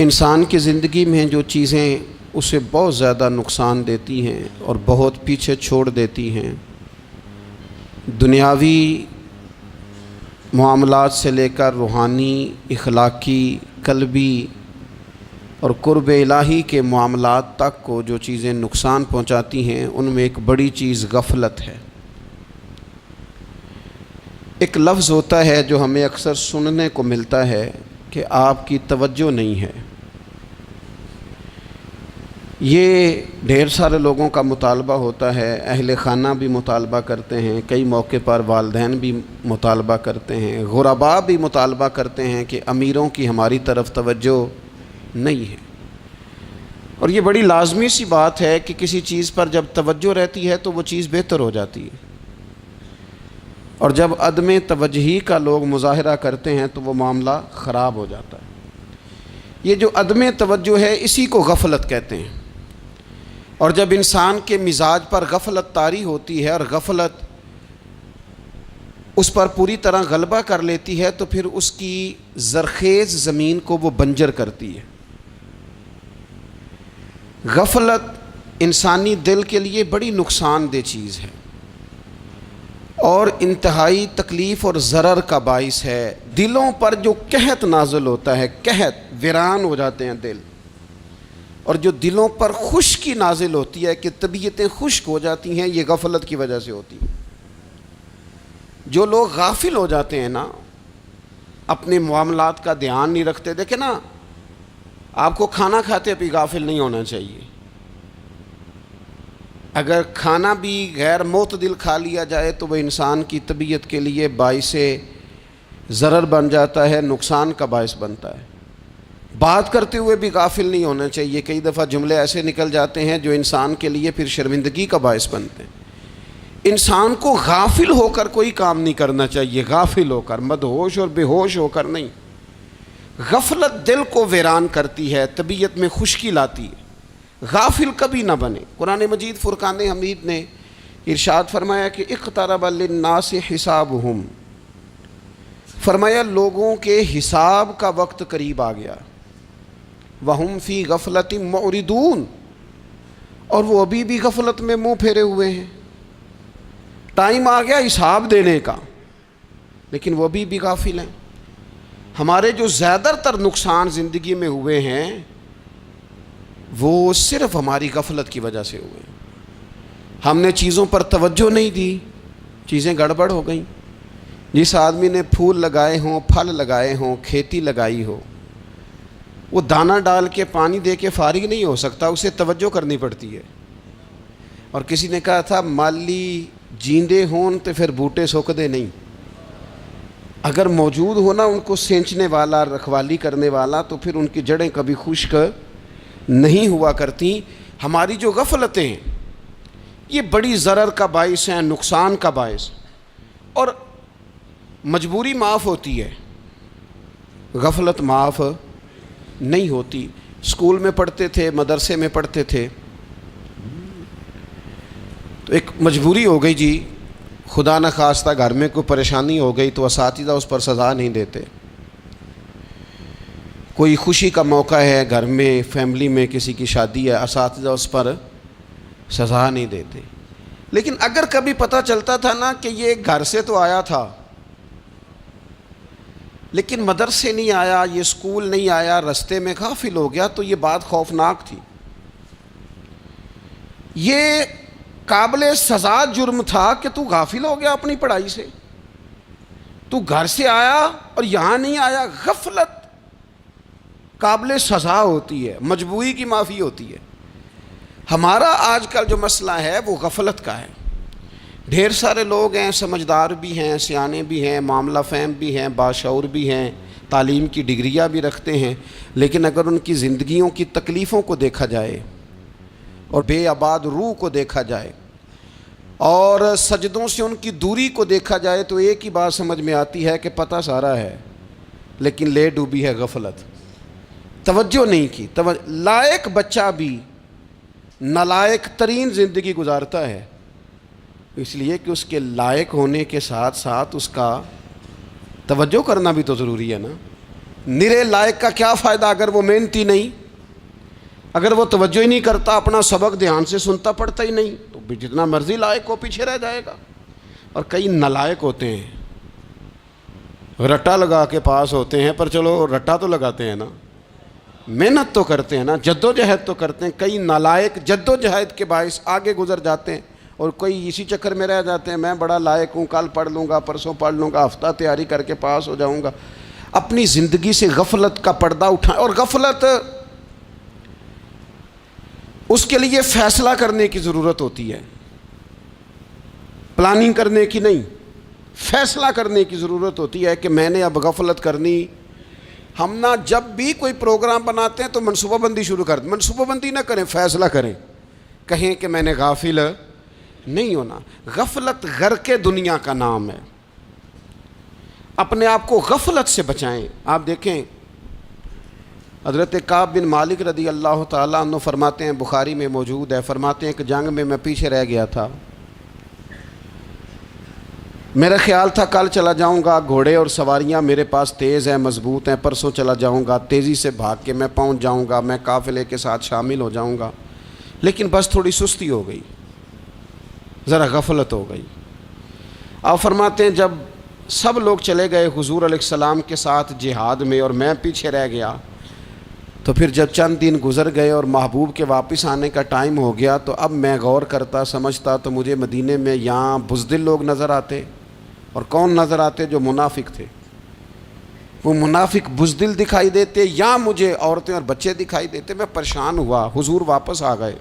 انسان کی زندگی میں جو چیزیں اسے بہت زیادہ نقصان دیتی ہیں اور بہت پیچھے چھوڑ دیتی ہیں، دنیاوی معاملات سے لے کر روحانی، اخلاقی، قلبی اور قرب الہی کے معاملات تک کو جو چیزیں نقصان پہنچاتی ہیں، ان میں ایک بڑی چیز غفلت ہے۔ ایک لفظ ہوتا ہے جو ہمیں اکثر سننے کو ملتا ہے کہ آپ کی توجہ نہیں ہے۔ یہ ڈھیر سارے لوگوں کا مطالبہ ہوتا ہے، اہل خانہ بھی مطالبہ کرتے ہیں، کئی موقع پر والدین بھی مطالبہ کرتے ہیں، غرباء بھی مطالبہ کرتے ہیں کہ امیروں کی ہماری طرف توجہ نہیں ہے۔ اور یہ بڑی لازمی سی بات ہے کہ کسی چیز پر جب توجہ رہتی ہے تو وہ چیز بہتر ہو جاتی ہے، اور جب عدم توجہی کا لوگ مظاہرہ کرتے ہیں تو وہ معاملہ خراب ہو جاتا ہے۔ یہ جو عدم توجہ ہے اسی کو غفلت کہتے ہیں، اور جب انسان کے مزاج پر غفلت طاری ہوتی ہے اور غفلت اس پر پوری طرح غلبہ کر لیتی ہے تو پھر اس کی زرخیز زمین کو وہ بنجر کرتی ہے۔ غفلت انسانی دل کے لیے بڑی نقصان دہ چیز ہے اور انتہائی تکلیف اور ضرر کا باعث ہے۔ دلوں پر جو قحط نازل ہوتا ہے، قحط، ویران ہو جاتے ہیں دل، اور جو دلوں پر خشکی نازل ہوتی ہے کہ طبیعتیں خشک ہو جاتی ہیں، یہ غفلت کی وجہ سے ہوتی ہے۔ جو لوگ غافل ہو جاتے ہیں نا، اپنے معاملات کا دھیان نہیں رکھتے، دیکھیں نا، آپ کو کھانا کھاتے بھی غافل نہیں ہونا چاہیے۔ اگر کھانا بھی غیر معتدل کھا لیا جائے تو وہ انسان کی طبیعت کے لیے باعث ضرر بن جاتا ہے، نقصان کا باعث بنتا ہے۔ بات کرتے ہوئے بھی غافل نہیں ہونا چاہیے، کئی دفعہ جملے ایسے نکل جاتے ہیں جو انسان کے لیے پھر شرمندگی کا باعث بنتے ہیں۔ انسان کو غافل ہو کر کوئی کام نہیں کرنا چاہیے، غافل ہو کر، مدہوش اور بے ہوش ہو کر نہیں۔ غفلت دل کو ویران کرتی ہے، طبیعت میں خشکی لاتی ہے۔ غافل کبھی نہ بنے۔ قرآن مجید فرقان حمید نے ارشاد فرمایا کہ اقترب للناس حسابہم، فرمایا لوگوں کے حساب کا وقت قریب آ گیا، وہم فی غفلۃ معرضون، اور وہ ابھی بھی غفلت میں منہ پھیرے ہوئے ہیں۔ ٹائم آ گیا حساب دینے کا، لیکن وہ ابھی بھی غافل ہیں۔ ہمارے جو زیادہ تر نقصان زندگی میں ہوئے ہیں وہ صرف ہماری غفلت کی وجہ سے ہوئے ہیں۔ ہم نے چیزوں پر توجہ نہیں دی، چیزیں گڑبڑ ہو گئیں۔ جس آدمی نے پھول لگائے ہوں، پھل لگائے ہوں، کھیتی لگائی ہو، وہ دانہ ڈال کے پانی دے کے فارغ نہیں ہو سکتا، اسے توجہ کرنی پڑتی ہے۔ اور کسی نے کہا تھا مالی جیندے ہون تو پھر بوٹے سوکدے نہیں، اگر موجود ہونا ان کو سینچنے والا، رکھوالی کرنے والا، تو پھر ان کی جڑیں کبھی خشک نہیں ہوا کرتی۔ ہماری جو غفلتیں ہیں یہ بڑی ضرر کا باعث ہیں، نقصان کا باعث، اور مجبوری معاف ہوتی ہے، غفلت معاف نہیں ہوتی۔ اسکول میں پڑھتے تھے، مدرسے میں پڑھتے تھے، تو ایک مجبوری ہو گئی جی، خدا نخواستہ گھر میں کوئی پریشانی ہو گئی تو اساتذہ اس پر سزا نہیں دیتے۔ کوئی خوشی کا موقع ہے گھر میں، فیملی میں کسی کی شادی ہے، اساتذہ اس پر سزا نہیں دیتے۔ لیکن اگر کبھی پتہ چلتا تھا نا کہ یہ گھر سے تو آیا تھا لیکن مدرسے نہیں آیا، یہ اسکول نہیں آیا، رستے میں غافل ہو گیا، تو یہ بات خوفناک تھی۔ یہ قابل سزا جرم تھا کہ تو غافل ہو گیا اپنی پڑھائی سے، تو گھر سے آیا اور یہاں نہیں آیا۔ غفلت قابل سزا ہوتی ہے، مجبوری کی معافی ہوتی ہے۔ ہمارا آج کل جو مسئلہ ہے وہ غفلت کا ہے۔ ڈھیر سارے لوگ ہیں، سمجھدار بھی ہیں، سیانے بھی ہیں، معاملہ فہم بھی ہیں، باشعور بھی ہیں، تعلیم کی ڈگریاں بھی رکھتے ہیں، لیکن اگر ان کی زندگیوں کی تکلیفوں کو دیکھا جائے اور بے آباد روح کو دیکھا جائے اور سجدوں سے ان کی دوری کو دیکھا جائے تو ایک ہی بات سمجھ میں آتی ہے کہ پتہ سارا ہے لیکن لے ڈوبی ہے غفلت، توجہ نہیں کی۔ لائق بچہ بھی نالائق ترین زندگی گزارتا ہے، اس لیے کہ اس کے لائق ہونے کے ساتھ ساتھ اس کا توجہ کرنا بھی تو ضروری ہے نا۔ نرے لائق کا کیا فائدہ اگر وہ محنتی نہیں، اگر وہ توجہ ہی نہیں کرتا، اپنا سبق دھیان سے سنتا پڑھتا ہی نہیں، تو بھی جتنا مرضی لائق ہو پیچھے رہ جائے گا۔ اور کئی نالائق ہوتے ہیں، رٹا لگا کے پاس ہوتے ہیں، پر چلو رٹا تو لگاتے ہیں نا، محنت تو کرتے ہیں نا، جد و جہد تو کرتے ہیں۔ کئی نالائق جد و جہد کے باعث آگے گزر جاتے ہیں، اور کوئی اسی چکر میں رہ جاتے ہیں، میں بڑا لائق ہوں، کل پڑھ لوں گا، پرسوں پڑھ لوں گا، ہفتہ تیاری کر کے پاس ہو جاؤں گا۔ اپنی زندگی سے غفلت کا پردہ اٹھائیں، اور غفلت اس کے لیے فیصلہ کرنے کی ضرورت ہوتی ہے، پلاننگ کرنے کی نہیں، فیصلہ کرنے کی ضرورت ہوتی ہے کہ میں نے اب غفلت کرنی۔ ہم نہ جب بھی کوئی پروگرام بناتے ہیں تو منصوبہ بندی شروع کر دیں، منصوبہ بندی نہ کریں، فیصلہ کریں، کہیں کہ میں نے غافل نہیں ہونا۔ غفلت غرق دنیا کا نام ہے، اپنے آپ کو غفلت سے بچائیں۔ آپ دیکھیں حضرت کعب بن مالک رضی اللہ تعالیٰ عنہ فرماتے ہیں، بخاری میں موجود ہے، فرماتے ہیں کہ جنگ میں پیچھے رہ گیا تھا، میرا خیال تھا کل چلا جاؤں گا، گھوڑے اور سواریاں میرے پاس تیز ہیں، مضبوط ہیں، پرسوں چلا جاؤں گا، تیزی سے بھاگ کے میں پہنچ جاؤں گا، میں قافلے کے ساتھ شامل ہو جاؤں گا، لیکن بس تھوڑی سستی ہو گئی، ذرا غفلت ہو گئی۔ آپ فرماتے ہیں جب سب لوگ چلے گئے حضور علیہ السلام کے ساتھ جہاد میں اور میں پیچھے رہ گیا، تو پھر جب چند دن گزر گئے اور محبوب کے واپس آنے کا ٹائم ہو گیا، تو اب میں غور کرتا سمجھتا تو مجھے مدینے میں یہاں بزدل لوگ نظر آتے، اور کون نظر آتے؟ جو منافق تھے، وہ منافق بزدل دکھائی دیتے، یا مجھے عورتیں اور بچے دکھائی دیتے۔ میں پریشان ہوا، حضور واپس آ گئے۔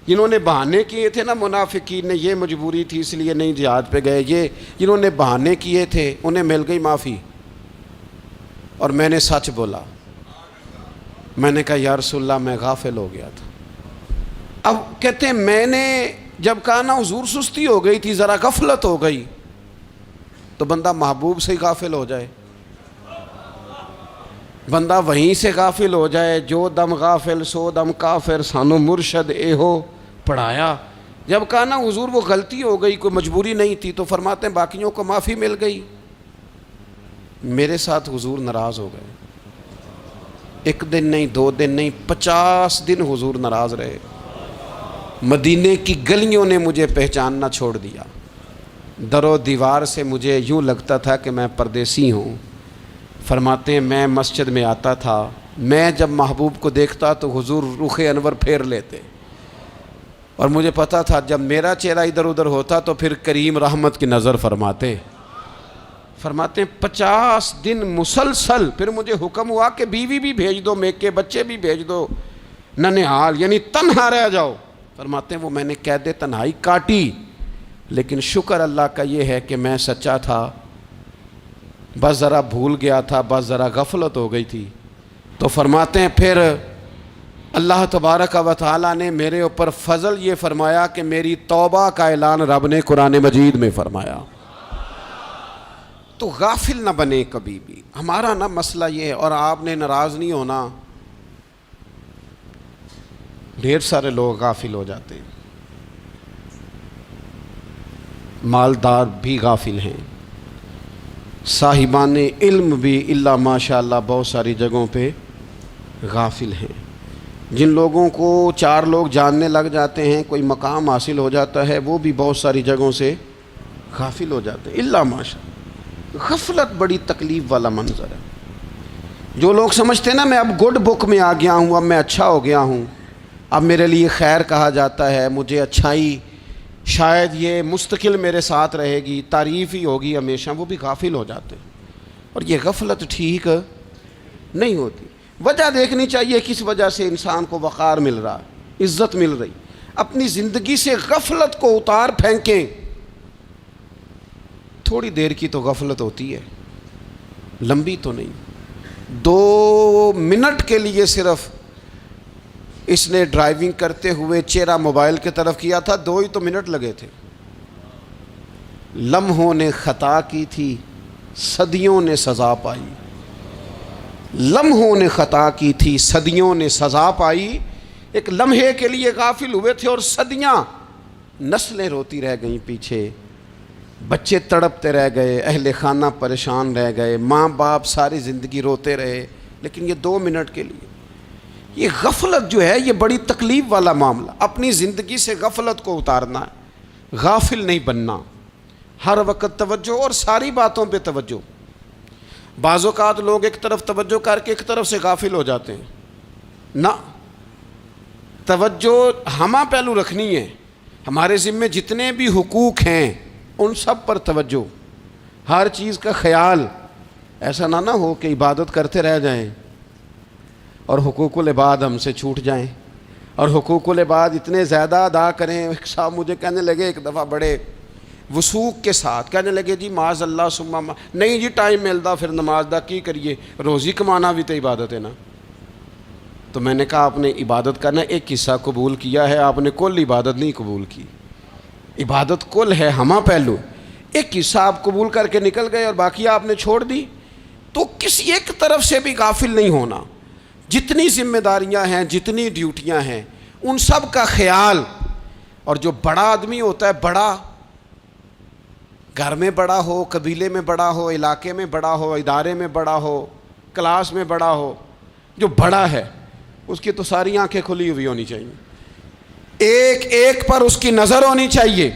جنہوں نے بہانے کیے تھے نا منافقین نے، یہ مجبوری تھی اس لیے نہیں جہاد پہ گئے، یہ جنہوں نے بہانے کیے تھے انہیں مل گئی معافی، اور میں نے سچ بولا، میں نے کہا یا رسول اللہ میں غافل ہو گیا تھا۔ اب کہتے ہیں میں نے جب کہا نا حضور سستی ہو گئی تھی، ذرا غفلت ہو گئی، تو بندہ محبوب سے ہی غافل ہو جائے، بندہ وہیں سے غافل ہو جائے۔ جو دم غافل سو دم کافر، سانو مرشد اے ہو پڑھایا۔ جب کہا نا حضور وہ غلطی ہو گئی، کوئی مجبوری نہیں تھی، تو فرماتے ہیں باقیوں کو معافی مل گئی، میرے ساتھ حضور ناراض ہو گئے۔ ایک دن نہیں، 2 دن نہیں، 50 دن حضور ناراض رہے۔ مدینے کی گلیوں نے مجھے پہچاننا چھوڑ دیا، در و دیوار سے مجھے یوں لگتا تھا کہ میں پردیسی ہوں۔ فرماتے ہیں میں مسجد میں آتا تھا، میں جب محبوب کو دیکھتا تو حضور رخ انور پھیر لیتے، اور مجھے پتا تھا جب میرا چہرہ ادھر ادھر ہوتا تو پھر کریم رحمت کی نظر فرماتے ہیں 50 دن مسلسل۔ پھر مجھے حکم ہوا کہ بیوی بھی بھیج دو، میکے بچے بھی بھیج دو، ننھال یعنی تنہا رہ جاؤ۔ فرماتے ہیں وہ میں نے قید تنہائی کاٹی، لیکن شکر اللہ کا یہ ہے کہ میں سچا تھا، بس ذرا بھول گیا تھا، بس ذرا غفلت ہو گئی تھی۔ تو فرماتے ہیں پھر اللہ تبارک و تعالیٰ نے میرے اوپر فضل یہ فرمایا کہ میری توبہ کا اعلان رب نے قرآن مجید میں فرمایا۔ تو غافل نہ بنے کبھی بھی۔ ہمارا نا مسئلہ یہ ہے، اور آپ نے ناراض نہیں ہونا، ڈھیر سارے لوگ غافل ہو جاتے ہیں، مالدار بھی غافل ہیں، صاحبان علم بھی الا ماشاء اللہ بہت ساری جگہوں پہ غافل ہیں۔ جن لوگوں کو 4 لوگ جاننے لگ جاتے ہیں، کوئی مقام حاصل ہو جاتا ہے، وہ بھی بہت ساری جگہوں سے غافل ہو جاتے ہیں الا ماشاء اللہ۔ غفلت بڑی تکلیف والا منظر ہے۔ جو لوگ سمجھتے ہیں نا میں اب گڈ بک میں آ گیا ہوں، اب میں اچھا ہو گیا ہوں، اب میرے لیے خیر کہا جاتا ہے، مجھے اچھائی شاید یہ مستقل میرے ساتھ رہے گی، تعریف ہی ہوگی ہمیشہ، وہ بھی غافل ہو جاتے ہیں۔ اور یہ غفلت ٹھیک نہیں ہوتی۔ وجہ دیکھنی چاہیے کس وجہ سے انسان کو وقار مل رہا، عزت مل رہی۔ اپنی زندگی سے غفلت کو اتار پھینکیں۔ تھوڑی دیر کی تو غفلت ہوتی ہے، لمبی تو نہیں۔ 2 منٹ کے لیے صرف اس نے ڈرائیونگ کرتے ہوئے چہرہ موبائل کی طرف کیا تھا، 2 ہی تو منٹ لگے تھے۔ لمحوں نے خطا کی تھی، صدیوں نے سزا پائی۔ لمحوں نے خطا کی تھی، صدیوں نے سزا پائی۔ ایک لمحے کے لیے غافل ہوئے تھے اور صدیاں، نسلیں روتی رہ گئیں پیچھے۔ بچے تڑپتے رہ گئے، اہل خانہ پریشان رہ گئے، ماں باپ ساری زندگی روتے رہے، لیکن یہ 2 منٹ کے لیے یہ غفلت جو ہے یہ بڑی تکلیف والا معاملہ. اپنی زندگی سے غفلت کو اتارنا ہے، غافل نہیں بننا، ہر وقت توجہ اور ساری باتوں پہ توجہ. بعض اوقات لوگ ایک طرف توجہ کر کے ایک طرف سے غافل ہو جاتے ہیں. نہ، توجہ ہمہ پہلو رکھنی ہے. ہمارے ذمے جتنے بھی حقوق ہیں ان سب پر توجہ، ہر چیز کا خیال. ایسا نہ ہو کہ عبادت کرتے رہ جائیں اور حقوق العباد ہم سے چھوٹ جائیں، اور حقوق العباد اتنے زیادہ ادا کریں. ایک صاحب مجھے کہنے لگے ایک دفعہ بڑے وثوق کے ساتھ، کہنے لگے جی معاذ اللہ ثم نہیں جی ٹائم ملتا پھر نماز دا کی کریے، روزی کمانا بھی تو عبادت ہے نا. تو میں نے کہا آپ نے عبادت کرنا ایک حصہ قبول کیا ہے، آپ نے کل عبادت نہیں قبول کی. عبادت کل ہے، ہمہ پہلو. ایک حصہ آپ قبول کر کے نکل گئے اور باقی آپ نے چھوڑ دی. تو کسی ایک طرف سے بھی غافل نہیں ہونا. جتنی ذمہ داریاں ہیں، جتنی ڈیوٹیاں ہیں، ان سب کا خیال. اور جو بڑا آدمی ہوتا ہے، بڑا گھر میں بڑا ہو، قبیلے میں بڑا ہو، علاقے میں بڑا ہو، ادارے میں بڑا ہو، کلاس میں بڑا ہو، جو بڑا ہے اس کی تو ساری آنکھیں کھلی ہوئی ہونی چاہیے. ایک ایک پر اس کی نظر ہونی چاہیے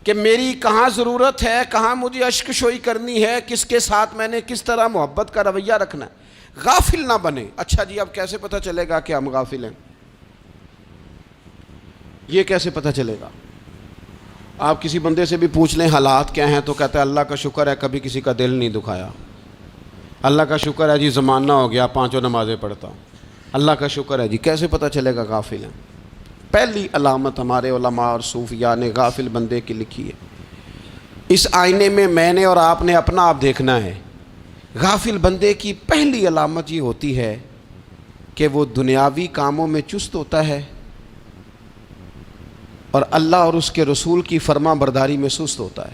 کہ میری کہاں ضرورت ہے، کہاں مجھے اشک شوئی کرنی ہے، کس کے ساتھ میں نے کس طرح محبت کا رویہ رکھنا ہے. غافل نہ بنے. اچھا جی اب کیسے پتہ چلے گا کہ ہم غافل ہیں؟ یہ کیسے پتہ چلے گا؟ آپ کسی بندے سے بھی پوچھ لیں حالات کیا ہیں تو کہتا ہے اللہ کا شکر ہے کبھی کسی کا دل نہیں دکھایا، اللہ کا شکر ہے جی زمانہ ہو گیا 5 نمازیں پڑھتا ہوں، اللہ کا شکر ہے جی. کیسے پتہ چلے گا غافل ہیں؟ پہلی علامت ہمارے علماء اور صوفیاء نے غافل بندے کی لکھی ہے. اس آئینے میں نے اور آپ نے اپنا آپ دیکھنا ہے. غافل بندے کی پہلی علامت یہ ہوتی ہے کہ وہ دنیاوی کاموں میں چست ہوتا ہے اور اللہ اور اس کے رسول کی فرما برداری میں سست ہوتا ہے.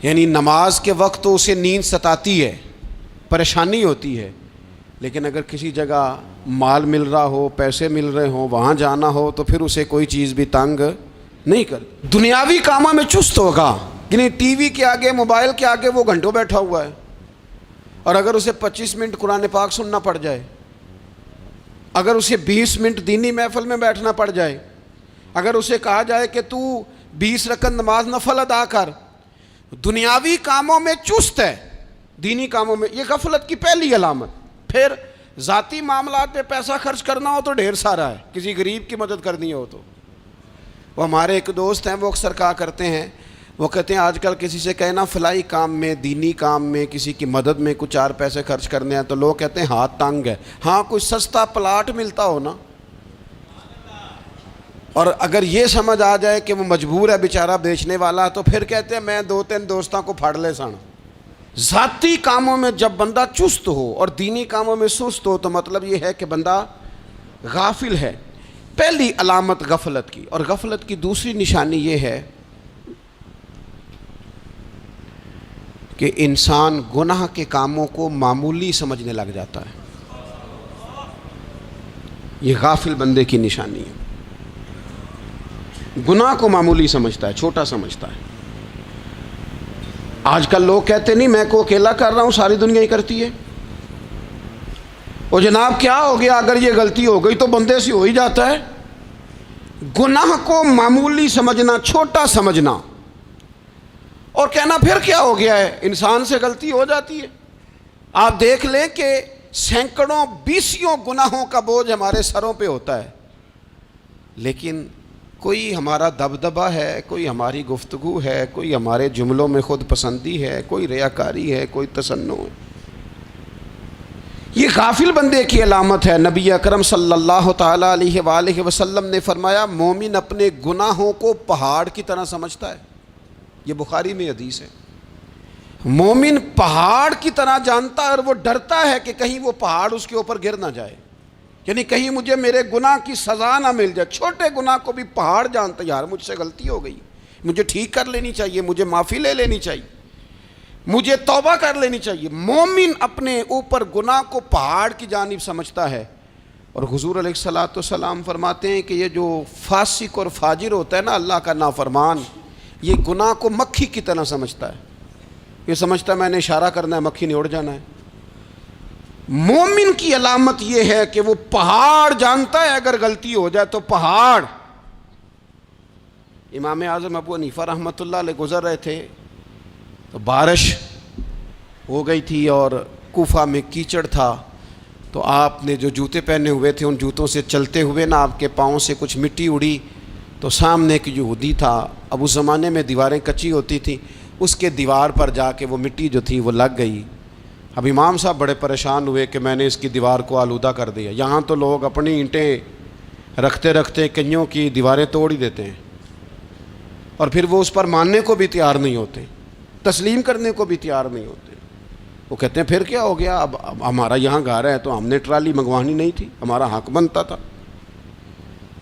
یعنی نماز کے وقت تو اسے نیند ستاتی ہے، پریشانی ہوتی ہے، لیکن اگر کسی جگہ مال مل رہا ہو، پیسے مل رہے ہوں، وہاں جانا ہو تو پھر اسے کوئی چیز بھی تنگ نہیں کر. دنیاوی کاموں میں چست ہوگا، یعنی ٹی وی کے آگے، موبائل کے آگے وہ گھنٹوں بیٹھا ہوا ہے. اور اگر اسے 25 منٹ قرآن پاک سننا پڑ جائے، اگر اسے 20 منٹ دینی محفل میں بیٹھنا پڑ جائے، اگر اسے کہا جائے کہ تو 20 رکعت نماز نفل ادا کر، دنیاوی کاموں میں چست ہے، دینی کاموں میں، یہ غفلت کی پہلی علامت. پھر ذاتی معاملات پہ پیسہ خرچ کرنا ہو تو ڈھیر سارا ہے، کسی غریب کی مدد کرنی ہو تو. وہ ہمارے ایک دوست ہیں، وہ اکثر کہا کرتے ہیں، وہ کہتے ہیں آج کل کسی سے کہنا فلائی کام میں، دینی کام میں، کسی کی مدد میں کچھ 4 پیسے خرچ کرنے ہیں تو لوگ کہتے ہیں ہاتھ تنگ ہے. ہاں کوئی سستا پلاٹ ملتا ہو نا، اور اگر یہ سمجھ آ جائے کہ وہ مجبور ہے بیچارہ بیچنے والا، تو پھر کہتے ہیں میں 2-3 دوستوں کو پھاڑ لے سن. ذاتی کاموں میں جب بندہ چست ہو اور دینی کاموں میں سست ہو تو مطلب یہ ہے کہ بندہ غافل ہے. پہلی علامت غفلت کی. اور غفلت کی دوسری نشانی یہ ہے کہ انسان گناہ کے کاموں کو معمولی سمجھنے لگ جاتا ہے. یہ غافل بندے کی نشانی ہے. گناہ کو معمولی سمجھتا ہے، چھوٹا سمجھتا ہے. آج کل لوگ کہتے نہیں میں کو اکیلا کر رہا ہوں، ساری دنیا ہی کرتی ہے. اور جناب کیا ہو گیا اگر یہ غلطی ہو گئی تو بندے سے ہو ہی جاتا ہے. گناہ کو معمولی سمجھنا، چھوٹا سمجھنا اور کہنا پھر کیا ہو گیا ہے، انسان سے غلطی ہو جاتی ہے. آپ دیکھ لیں کہ سینکڑوں بیسیوں گناہوں کا بوجھ ہمارے سروں پہ ہوتا ہے، لیکن کوئی ہمارا دبدبہ ہے، کوئی ہماری گفتگو ہے، کوئی ہمارے جملوں میں خود پسندی ہے، کوئی ریاکاری ہے، کوئی تصنع ہے. یہ غافل بندے کی علامت ہے. نبی اکرم صلی اللہ تعالیٰ علیہ وآلہ وسلم نے فرمایا مومن اپنے گناہوں کو پہاڑ کی طرح سمجھتا ہے. یہ بخاری میں حدیث ہے. مومن پہاڑ کی طرح جانتا ہے اور وہ ڈرتا ہے کہ کہیں وہ پہاڑ اس کے اوپر گر نہ جائے، یعنی کہیں مجھے میرے گناہ کی سزا نہ مل جائے. چھوٹے گناہ کو بھی پہاڑ جانتا ہے، یار مجھ سے غلطی ہو گئی، مجھے ٹھیک کر لینی چاہیے، مجھے معافی لے لینی چاہیے، مجھے توبہ کر لینی چاہیے. مومن اپنے اوپر گناہ کو پہاڑ کی جانب سمجھتا ہے. اور حضور علیہ الصلوۃ والسلام فرماتے ہیں کہ یہ جو فاسق اور فاجر ہوتا ہے نا، اللہ کا نافرمان، یہ گناہ کو مکھی کی طرح سمجھتا ہے، یہ سمجھتا ہے میں نے اشارہ کرنا ہے مکھی نے اڑ جانا ہے۔ مومن کی علامت یہ ہے کہ وہ پہاڑ جانتا ہے اگر غلطی ہو جائے تو پہاڑ۔ امام اعظم ابو حنیفہ رحمۃ اللہ علیہ گزر رہے تھے تو بارش ہو گئی تھی اور کوفہ میں کیچڑ تھا، تو آپ نے جو جوتے پہنے ہوئے تھے ان جوتوں سے چلتے ہوئے نا آپ کے پاؤں سے کچھ مٹی اڑی، تو سامنے ایک یہودی تھا، اب اس زمانے میں دیواریں کچی ہوتی تھیں، اس کے دیوار پر جا کے وہ مٹی جو تھی وہ لگ گئی۔ اب امام صاحب بڑے پریشان ہوئے کہ میں نے اس کی دیوار کو آلودہ کر دیا۔ یہاں تو لوگ اپنی اینٹیں رکھتے رکھتے کئیوں کی دیواریں توڑ ہی دیتے ہیں، اور پھر وہ اس پر ماننے کو بھی تیار نہیں ہوتے، تسلیم کرنے کو بھی تیار نہیں ہوتے۔ وہ کہتے ہیں پھر کیا ہو گیا، اب ہمارا یہاں گھر ہے تو ہم نے ٹرالی منگوانی نہیں تھی، ہمارا حق بنتا تھا۔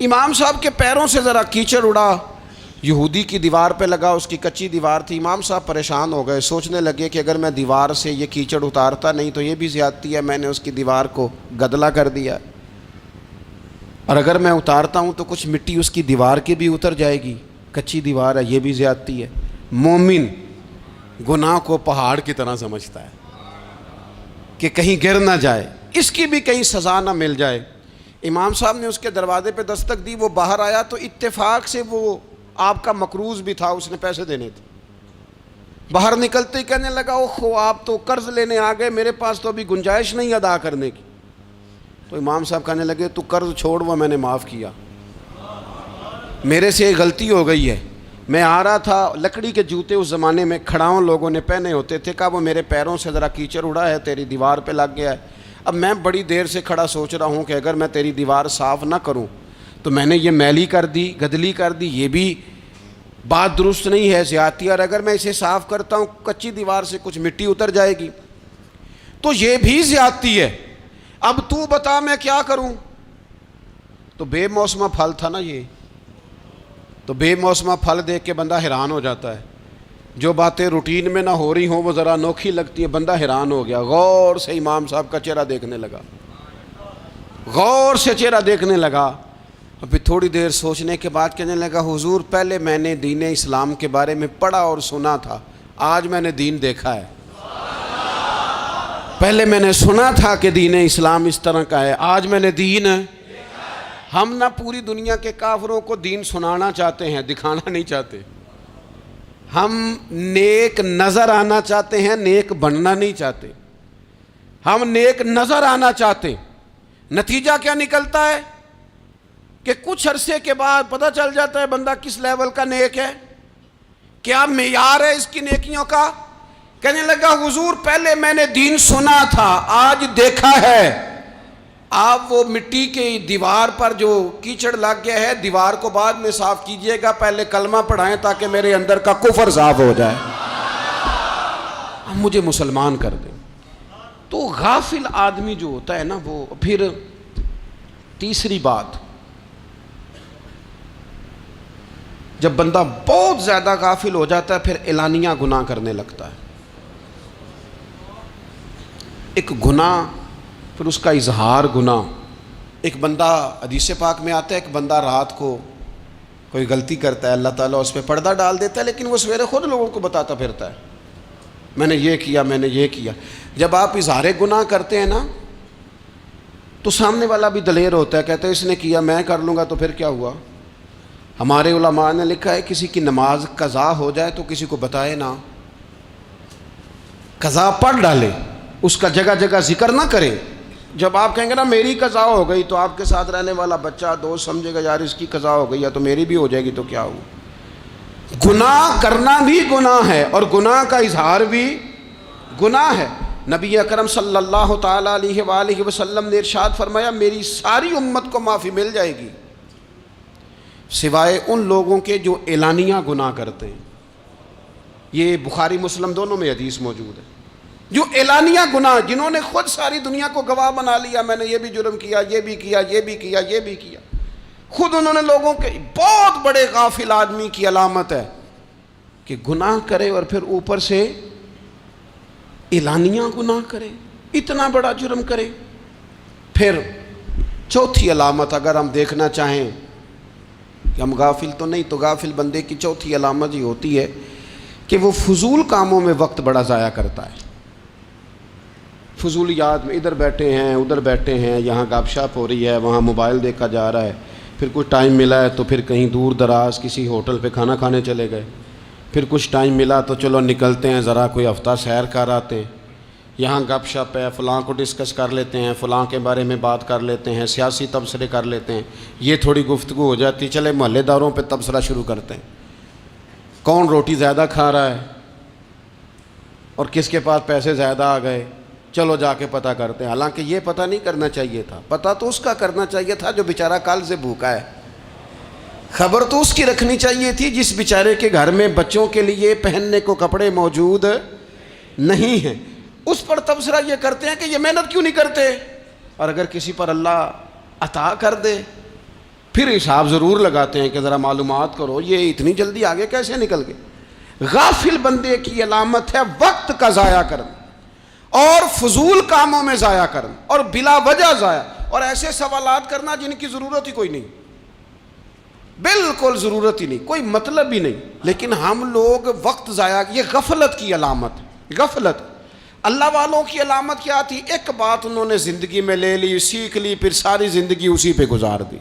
امام صاحب کے پیروں سے ذرا کیچڑ اڑا، یہودی کی دیوار پہ لگا، اس کی کچی دیوار تھی۔ امام صاحب پریشان ہو گئے، سوچنے لگے کہ اگر میں دیوار سے یہ کیچڑ اتارتا نہیں تو یہ بھی زیادتی ہے، میں نے اس کی دیوار کو گدلا کر دیا، اور اگر میں اتارتا ہوں تو کچھ مٹی اس کی دیوار کی بھی اتر جائے گی، کچی دیوار ہے، یہ بھی زیادتی ہے۔ مومن گناہ کو پہاڑ کی طرح سمجھتا ہے کہ کہیں گر نہ جائے، اس کی بھی کہیں سزا نہ مل جائے۔ امام صاحب نے اس کے دروازے پہ دستک دی، وہ باہر آیا تو اتفاق سے وہ آپ کا مقروض بھی تھا، اس نے پیسے دینے تھے۔ باہر نکلتے ہی کہنے لگا اوہ آپ تو قرض لینے آ گئے، میرے پاس تو ابھی گنجائش نہیں ادا کرنے کی۔ تو امام صاحب کہنے لگے تو قرض چھوڑ، وہ میں نے معاف کیا، میرے سے غلطی ہو گئی ہے، میں آ رہا تھا، لکڑی کے جوتے اس زمانے میں کھڑاؤں لوگوں نے پہنے ہوتے تھے، کہا وہ میرے پیروں سے ذرا کیچڑ اڑا ہے، تیری دیوار پہ لگ گیا ہے۔ اب میں بڑی دیر سے کھڑا سوچ رہا ہوں کہ اگر میں تیری دیوار صاف نہ کروں تو میں نے یہ میلی کر دی، گدلی کر دی، یہ بھی بات درست نہیں ہے، زیادتی، اور اگر میں اسے صاف کرتا ہوں کچی دیوار سے کچھ مٹی اتر جائے گی تو یہ بھی زیادتی ہے، اب تو بتا میں کیا کروں۔ تو بے موسمہ پھل تھا نا یہ، تو بے موسمہ پھل دیکھ کے بندہ حیران ہو جاتا ہے، جو باتیں روٹین میں نہ ہو رہی ہوں وہ ذرا انوکھی لگتی ہے، بندہ حیران ہو گیا، غور سے امام صاحب کا چہرہ دیکھنے لگا، غور سے چہرہ دیکھنے لگا، اور پھر تھوڑی دیر سوچنے کے بعد کہنے لگا حضور پہلے میں نے دین اسلام کے بارے میں پڑھا اور سنا تھا، آج میں نے دین دیکھا ہے۔ پہلے میں نے سنا تھا کہ دین اسلام اس طرح کا ہے، آج میں نے دین ہم نہ پوری دنیا کے کافروں کو دین سنانا چاہتے ہیں، دکھانا نہیں چاہتے، ہم نیک نظر آنا چاہتے ہیں، نیک بننا نہیں چاہتے، ہم نیک نظر آنا چاہتے۔ نتیجہ کیا نکلتا ہے کہ کچھ عرصے کے بعد پتہ چل جاتا ہے بندہ کس لیول کا نیک ہے، کیا معیار ہے اس کی نیکیوں کا۔ کہنے لگا حضور پہلے میں نے دین سنا تھا، آج دیکھا ہے۔ آپ وہ مٹی کی دیوار پر جو کیچڑ لگ گیا ہے، دیوار کو بعد میں صاف کیجئے گا، پہلے کلمہ پڑھائیں تاکہ میرے اندر کا کفر صاف ہو جائے، مجھے مسلمان کر دیں۔ تو غافل آدمی جو ہوتا ہے نا، وہ پھر تیسری بات، جب بندہ بہت زیادہ غافل ہو جاتا ہے پھر اعلانیہ گناہ کرنے لگتا ہے۔ ایک گناہ پھر اس کا اظہار گناہ، ایک بندہ حدیث پاک میں آتا ہے، ایک بندہ رات کو کوئی غلطی کرتا ہے، اللہ تعالیٰ اس پہ پردہ ڈال دیتا ہے، لیکن وہ سویرے خود لوگوں کو بتاتا پھرتا ہے میں نے یہ کیا، میں نے یہ کیا۔ جب آپ اظہار گناہ کرتے ہیں نا تو سامنے والا بھی دلیر ہوتا ہے، کہتا ہے اس نے کیا میں کر لوں گا تو پھر کیا ہوا۔ ہمارے علماء نے لکھا ہے کسی کی نماز قضا ہو جائے تو کسی کو بتائے نہ، قضا پڑھ ڈالے، اس کا جگہ جگہ ذکر نہ کرے۔ جب آپ کہیں گے نا میری قضا ہو گئی تو آپ کے ساتھ رہنے والا بچہ دوست سمجھے گا یار اس کی قضا ہو گئی ہے تو میری بھی ہو جائے گی تو کیا ہوا۔ گناہ کرنا بھی گناہ ہے اور گناہ کا اظہار بھی گناہ ہے۔ نبی اکرم صلی اللہ تعالیٰ علیہ وآلہ وسلم نے ارشاد فرمایا میری ساری امت کو معافی مل جائے گی سوائے ان لوگوں کے جو اعلانیہ گناہ کرتے ہیں۔ یہ بخاری مسلم دونوں میں حدیث موجود ہے۔ جو اعلانیہ گناہ، جنہوں نے خود ساری دنیا کو گواہ بنا لیا، میں نے یہ بھی جرم کیا، یہ بھی کیا، یہ بھی کیا، یہ بھی کیا، خود انہوں نے لوگوں کے، بہت بڑے غافل آدمی کی علامت ہے کہ گناہ کرے اور پھر اوپر سے اعلانیہ گناہ کرے، اتنا بڑا جرم کرے۔ پھر چوتھی علامت اگر ہم دیکھنا چاہیں کہ ہم غافل تو نہیں. تو غافل بندے کی چوتھی علامت یہ ہوتی ہے کہ وہ فضول کاموں میں وقت بڑا ضائع کرتا ہے. فضولیات میں ادھر بیٹھے ہیں ادھر بیٹھے ہیں, یہاں گپ شپ ہو رہی ہے, وہاں موبائل دیکھا جا رہا ہے, پھر کچھ ٹائم ملا ہے تو پھر کہیں دور دراز کسی ہوٹل پہ کھانا کھانے چلے گئے, پھر کچھ ٹائم ملا تو چلو نکلتے ہیں ذرا کوئی ہفتہ سیر کر آتے ہیں, یہاں گپ شپ ہے, فلاں کو ڈسکس کر لیتے ہیں, فلاں کے بارے میں بات کر لیتے ہیں, سیاسی تبصرے کر لیتے ہیں, یہ تھوڑی گفتگو ہو جاتی, چلے محلے داروں پہ تبصرہ شروع کرتے ہیں, کون روٹی زیادہ کھا رہا ہے اور کس کے پاس پیسے زیادہ آ گئے, چلو جا کے پتہ کرتے ہیں. حالانکہ یہ پتہ نہیں کرنا چاہیے تھا, پتہ تو اس کا کرنا چاہیے تھا جو بیچارہ کل سے بھوکا ہے. خبر تو اس کی رکھنی چاہیے تھی جس بیچارے کے گھر میں بچوں کے لیے پہننے کو کپڑے موجود نہیں ہیں. اس پر تبصرہ یہ کرتے ہیں کہ یہ محنت کیوں نہیں کرتے, اور اگر کسی پر اللہ عطا کر دے پھر حساب ضرور لگاتے ہیں کہ ذرا معلومات کرو یہ اتنی جلدی آگے کیسے نکل گئے. غافل بندے کی علامت ہے وقت کا ضائع کرنا اور فضول کاموں میں ضائع کرنا اور بلا وجہ ضائع, اور ایسے سوالات کرنا جن کی ضرورت ہی کوئی نہیں, بالکل ضرورت ہی نہیں, کوئی مطلب ہی نہیں, لیکن ہم لوگ وقت ضائع. یہ غفلت کی علامت. غفلت اللہ والوں کی علامت کیا تھی؟ ایک بات انہوں نے زندگی میں لے لی, سیکھ لی, پھر ساری زندگی اسی پہ گزار دی.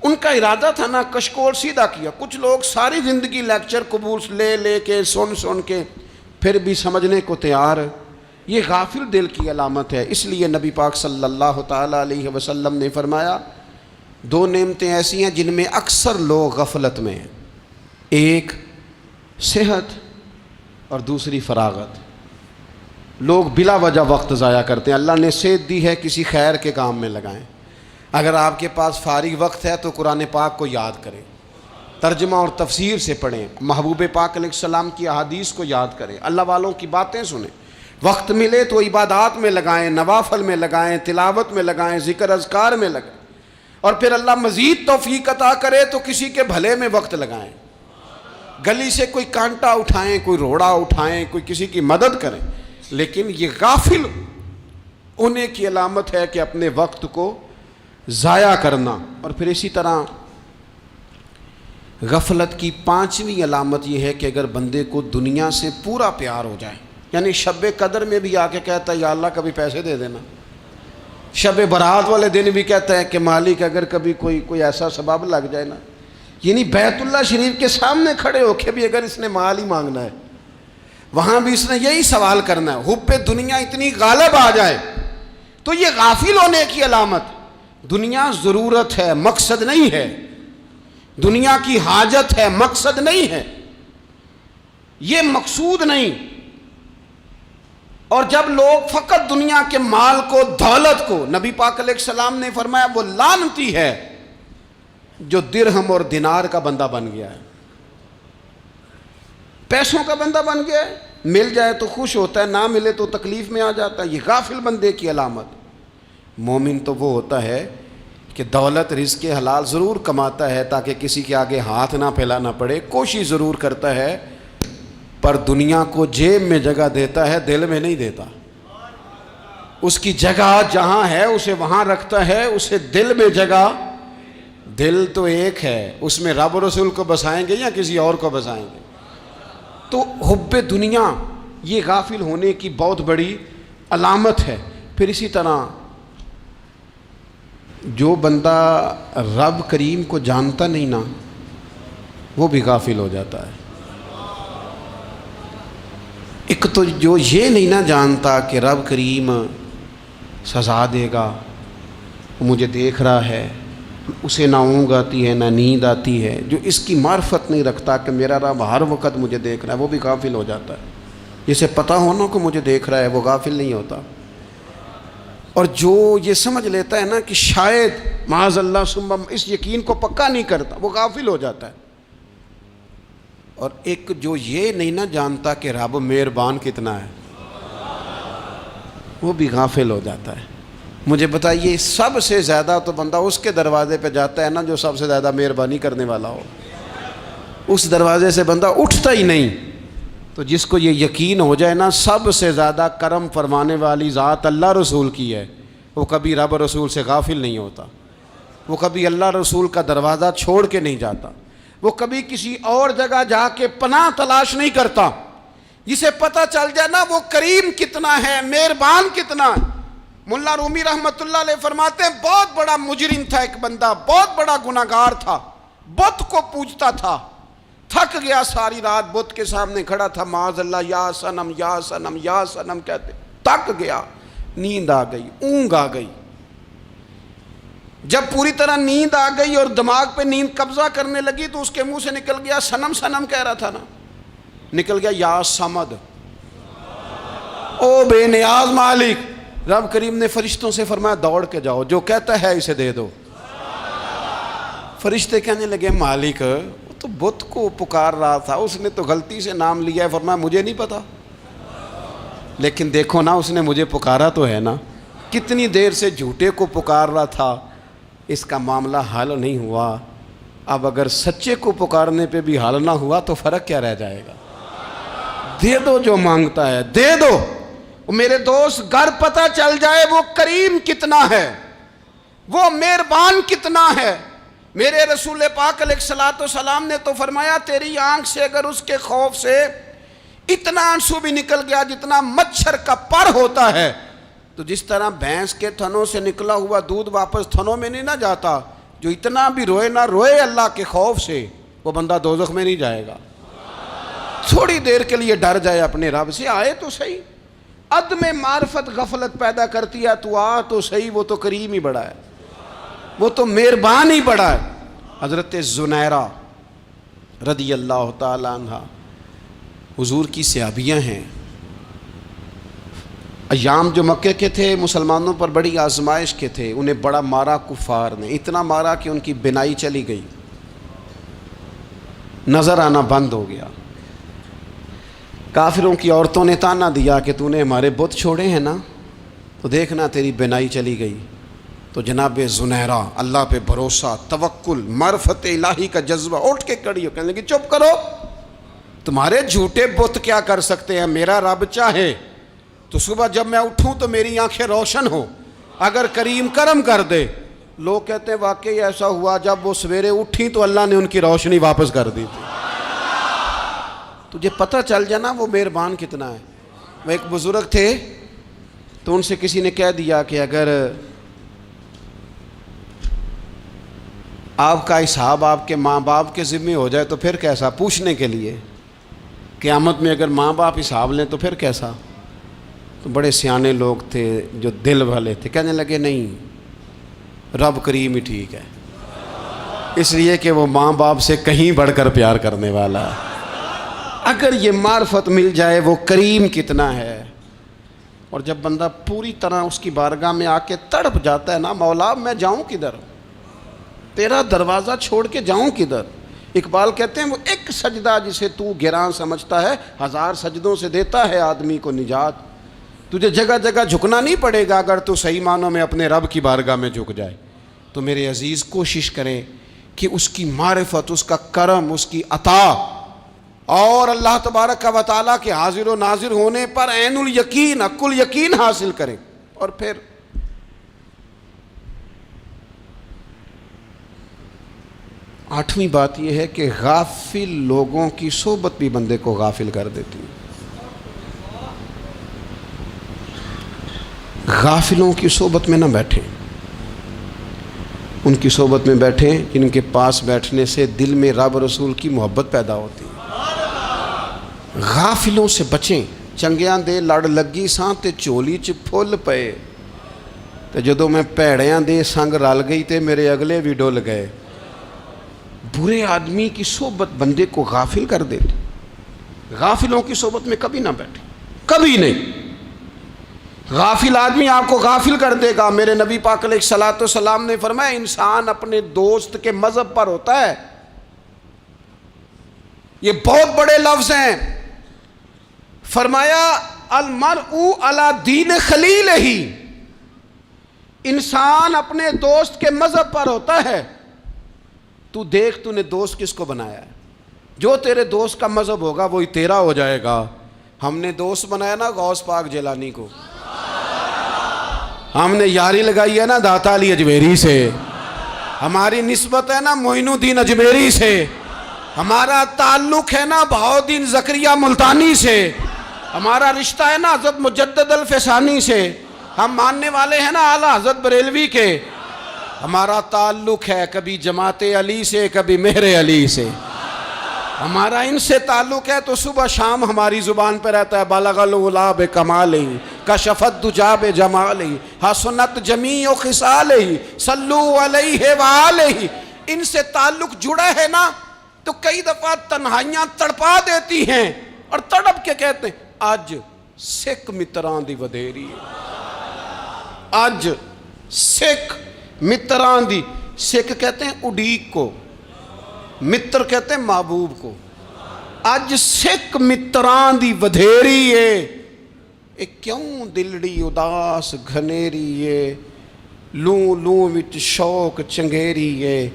ان کا ارادہ تھا نا کشکول سیدھا کیا. کچھ لوگ ساری زندگی لیکچر قبول لے کے سن کے پھر بھی سمجھنے کو تیار. یہ غافل دل کی علامت ہے. اس لیے نبی پاک صلی اللہ تعالیٰ علیہ وسلم نے فرمایا دو نعمتیں ایسی ہیں جن میں اکثر لوگ غفلت میں ہیں, ایک صحت اور دوسری فراغت. لوگ بلا وجہ وقت ضائع کرتے ہیں. اللہ نے صحت دی ہے, کسی خیر کے کام میں لگائیں. اگر آپ کے پاس فارغ وقت ہے تو قرآن پاک کو یاد کریں, ترجمہ اور تفسیر سے پڑھیں, محبوب پاک علیہ السلام کی احادیث کو یاد کریں, اللہ والوں کی باتیں سنیں. وقت ملے تو عبادات میں لگائیں, نوافل میں لگائیں, تلاوت میں لگائیں, ذکر اذکار میں لگائیں, اور پھر اللہ مزید توفیق عطا کرے تو کسی کے بھلے میں وقت لگائیں. گلی سے کوئی کانٹا اٹھائیں, کوئی روڑا اٹھائیں, کوئی کسی کی مدد کریں. لیکن یہ غافل ہونے کی علامت ہے کہ اپنے وقت کو ضائع کرنا. اور پھر اسی طرح غفلت کی پانچویں علامت یہ ہے کہ اگر بندے کو دنیا سے پورا پیار ہو جائے, یعنی شب قدر میں بھی آ کے کہتا ہے یا اللہ کبھی پیسے دے دینا, شب برات والے دن بھی کہتا ہے کہ مالک اگر کبھی کوئی ایسا سبب لگ جائے نا, یعنی بیت اللہ شریف کے سامنے کھڑے ہو کے بھی اگر اس نے مال ہی مانگنا ہے وہاں بھی اس نے یہی سوال کرنا ہے, حب دنیا اتنی غالب آ جائے. تو یہ غافل ہونے کی علامت. دنیا ضرورت ہے, مقصد نہیں ہے. دنیا کی حاجت ہے, مقصد نہیں ہے. یہ مقصود نہیں. اور جب لوگ فقط دنیا کے مال کو, دولت کو, نبی پاک علیہ السلام نے فرمایا وہ لعنتی ہے جو درہم اور دینار کا بندہ بن گیا ہے, پیسوں کا بندہ بن گیا ہے. مل جائے تو خوش ہوتا ہے, نہ ملے تو تکلیف میں آ جاتا ہے. یہ غافل بندے کی علامت. مومن تو وہ ہوتا ہے کہ دولت رزق حلال ضرور کماتا ہے تاکہ کسی کے آگے ہاتھ نہ پھیلانا پڑے, کوشش ضرور کرتا ہے, پر دنیا کو جیب میں جگہ دیتا ہے, دل میں نہیں دیتا. اس کی جگہ جہاں ہے اسے وہاں رکھتا ہے, اسے دل میں جگہ. دل تو ایک ہے, اس میں رب و رسول کو بسائیں گے یا کسی اور کو بسائیں گے. تو حب دنیا یہ غافل ہونے کی بہت بڑی علامت ہے. پھر اسی طرح جو بندہ رب کریم کو جانتا نہیں نا وہ بھی غافل ہو جاتا ہے. ایک تو جو یہ نہیں نہ جانتا کہ رب کریم سزا دے گا, مجھے دیکھ رہا ہے, اسے نہ اونگ آتی ہے نہ نیند آتی ہے, جو اس کی معرفت نہیں رکھتا کہ میرا رب ہر وقت مجھے دیکھ رہا ہے, وہ بھی غافل ہو جاتا ہے. جسے پتہ ہونا کہ مجھے دیکھ رہا ہے وہ غافل نہیں ہوتا. اور جو یہ سمجھ لیتا ہے نا کہ شاید معاذ اللہ ثم, اس یقین کو پکا نہیں کرتا, وہ غافل ہو جاتا ہے. اور ایک جو یہ نہیں نہ جانتا کہ رب مہربان کتنا ہے وہ بھی غافل ہو جاتا ہے. مجھے بتائیے سب سے زیادہ تو بندہ اس کے دروازے پہ جاتا ہے نا جو سب سے زیادہ مہربانی کرنے والا ہو, اس دروازے سے بندہ اٹھتا ہی نہیں. تو جس کو یہ یقین ہو جائے نا سب سے زیادہ کرم فرمانے والی ذات اللہ رسول کی ہے, وہ کبھی رب رسول سے غافل نہیں ہوتا. وہ کبھی اللہ رسول کا دروازہ چھوڑ کے نہیں جاتا، وہ کبھی کسی اور جگہ جا کے پناہ تلاش نہیں کرتا۔ جسے پتہ چل جائے نا وہ کریم کتنا ہے، مہربان کتنا ہے۔ ملا رومی رحمت اللہ علیہ فرماتے ہیں بہت بڑا مجرم تھا ایک بندہ، بہت بڑا گناہگار تھا، بت کو پوجتا تھا، تھک گیا ساری رات بت کے سامنے کھڑا تھا، معاذ اللہ یا صنم یا صنم یا صنم کہتے، تھک گیا، نیند آ گئی، اونگ آ گئی۔ جب پوری طرح نیند آ گئی اور دماغ پہ نیند قبضہ کرنے لگی تو اس کے منہ سے نکل گیا، صنم صنم کہہ رہا تھا نا، نکل گیا یا صمد، او بے نیاز مالک۔ رب کریم نے فرشتوں سے فرمایا دوڑ کے جاؤ، جو کہتا ہے اسے دے دو۔ فرشتے کہنے لگے مالک وہ تو بت کو پکار رہا تھا، اس نے تو غلطی سے نام لیا ہے۔ فرمایا مجھے نہیں پتا، لیکن دیکھو نا اس نے مجھے پکارا تو ہے نا، کتنی دیر سے جھوٹے کو پکار رہا تھا، اس کا معاملہ حل نہیں ہوا۔ اب اگر سچے کو پکارنے پہ بھی حل نہ ہوا تو فرق کیا رہ جائے گا؟ دے دو جو مانگتا ہے، دے دو۔ میرے دوست گھر پتہ چل جائے وہ کریم کتنا ہے، وہ مہربان کتنا ہے۔ میرے رسول پاک علیہ الصلوۃ والسلام نے تو فرمایا تیری آنکھ سے اگر اس کے خوف سے اتنا آنسو بھی نکل گیا جتنا مچھر کا پر ہوتا ہے، تو جس طرح بھینس کے تھنوں سے نکلا ہوا دودھ واپس تھنوں میں نہیں نہ جاتا، جو اتنا بھی روئے نہ روئے اللہ کے خوف سے، وہ بندہ دوزخ میں نہیں جائے گا۔ تھوڑی دیر کے لیے ڈر جائے اپنے رب سے، آئے تو صحیح۔ عدم معرفت غفلت پیدا کرتی ہے، تو آ تو صحیح، وہ تو کریم ہی بڑا ہے، وہ تو مہربان ہی بڑا ہے۔ حضرت زنیرہ رضی اللہ تعالی عنہ حضور کی صحابیاں ہیں۔ ایام جو مکے کے تھے مسلمانوں پر بڑی آزمائش کے تھے، انہیں بڑا مارا کفار نے، اتنا مارا کہ ان کی بینائی چلی گئی، نظر آنا بند ہو گیا۔ کافروں کی عورتوں نے تانا دیا کہ تو نے ہمارے بت چھوڑے ہیں نا، تو دیکھنا تیری بینائی چلی گئی۔ تو جناب زنیرہ اللہ پہ بھروسہ، توکل، معرفت الہی کا جذبہ، اٹھ کے کھڑی ہو کہنے لگی چپ کرو، تمہارے جھوٹے بت کیا کر سکتے ہیں، میرا رب چاہے تو صبح جب میں اٹھوں تو میری آنکھیں روشن ہو، اگر کریم کرم کر دے۔ لوگ کہتے ہیں واقعی ایسا ہوا، جب وہ سویرے اٹھیں تو اللہ نے ان کی روشنی واپس کر دی تھی۔ تجھے پتہ چل جانا وہ مہربان کتنا ہے۔ وہ ایک بزرگ تھے تو ان سے کسی نے کہہ دیا کہ اگر آپ کا حساب آپ کے ماں باپ کے ذمہ ہو جائے تو پھر کیسا، پوچھنے کے لیے قیامت میں اگر ماں باپ حساب لیں تو پھر کیسا۔ تو بڑے سیانے لوگ تھے جو دل والے تھے، کہنے لگے نہیں، رب کریم ہی ٹھیک ہے، اس لیے کہ وہ ماں باپ سے کہیں بڑھ کر پیار کرنے والا ہے۔ اگر یہ معرفت مل جائے وہ کریم کتنا ہے۔ اور جب بندہ پوری طرح اس کی بارگاہ میں آ کے تڑپ جاتا ہے نا، مولا میں جاؤں کدھر، تیرا دروازہ چھوڑ کے جاؤں کدھر۔ اقبال کہتے ہیں وہ ایک سجدہ جسے تو گراں سمجھتا ہے، 1000 سجدوں سے دیتا ہے آدمی کو نجات۔ تجھے جگہ جگہ جھکنا نہیں پڑے گا اگر تو صحیح معنوں میں اپنے رب کی بارگاہ میں جھک جائے۔ تو میرے عزیز کوشش کریں کہ اس کی معرفت، اس کا کرم، اس کی عطا اور اللہ تبارک و تعالیٰ کے حاضر و ناظر ہونے پر عین الیقین، حق الیقین حاصل کریں۔ اور پھر آٹھویں بات یہ ہے کہ غافل لوگوں کی صحبت بھی بندے کو غافل کر دیتی ہے۔ غافلوں کی صحبت میں نہ بیٹھیں، ان کی صحبت میں بیٹھیں جن کے پاس بیٹھنے سے دل میں رب رسول کی محبت پیدا ہوتی ہے۔ غافلوں سے بچیں۔ چنگیاں دے لڑ لگی ساں تے چولی چ پھل پئے، تے جدوں میں پیڑیاں دے سنگ رل گئی تے میرے اگلے بھی ڈول گئے۔ برے آدمی کی صحبت بندے کو غافل کر دیتی۔ غافلوں کی صحبت میں کبھی نہ بیٹھیں، کبھی نہیں۔ غافل آدمی آپ کو غافل کر دے گا۔ میرے نبی پاک علیہ الصلوۃ والسلام نے فرمایا انسان اپنے دوست کے مذہب پر ہوتا ہے۔ یہ بہت بڑے لفظ ہیں۔ فرمایا المرء علی دین خلیلہ، انسان اپنے دوست کے مذہب پر ہوتا ہے۔ تو دیکھ تو نے دوست کس کو بنایا ہے، جو تیرے دوست کا مذہب ہوگا وہی تیرا ہو جائے گا۔ ہم نے دوست بنایا نا غوث پاک جیلانی کو، ہم نے یاری لگائی ہے نا داتا علی اجمیری سے، ہماری نسبت ہے نا معین الدین اجمیری سے، ہمارا تعلق ہے نا بہاؤالدین زکریہ ملتانی سے، ہمارا رشتہ ہے نا حضرت مجدد الفسانی سے، ہم ماننے والے ہیں نا اعلیٰ حضرت بریلوی کے، ہمارا تعلق ہے کبھی جماعت علی سے کبھی مہر علی سے، ہمارا ان سے تعلق ہے تو صبح شام ہماری زبان پہ رہتا ہے بالغ العلا بکمالہ کشف الدجی بجمالہ حسنت جمیع خصالہ صلو علیہ وآلہ۔ ان سے تعلق جڑا ہے نا تو کئی دفعہ تنہائیاں تڑپا دیتی ہیں اور تڑپ کے کہتے ہیں آج سکھ متران دی ودھیری ہے، آج سکھ متران دی، سکھ کہتے ہیں اڈیق کو، متر کہتے ہیں محبوب کو، اج سکھ متران دی ودھیری ہے، اے کیوں دلڑی اداس گھنیری ہے، لوں لوں وچ شوق چنگیری ہے،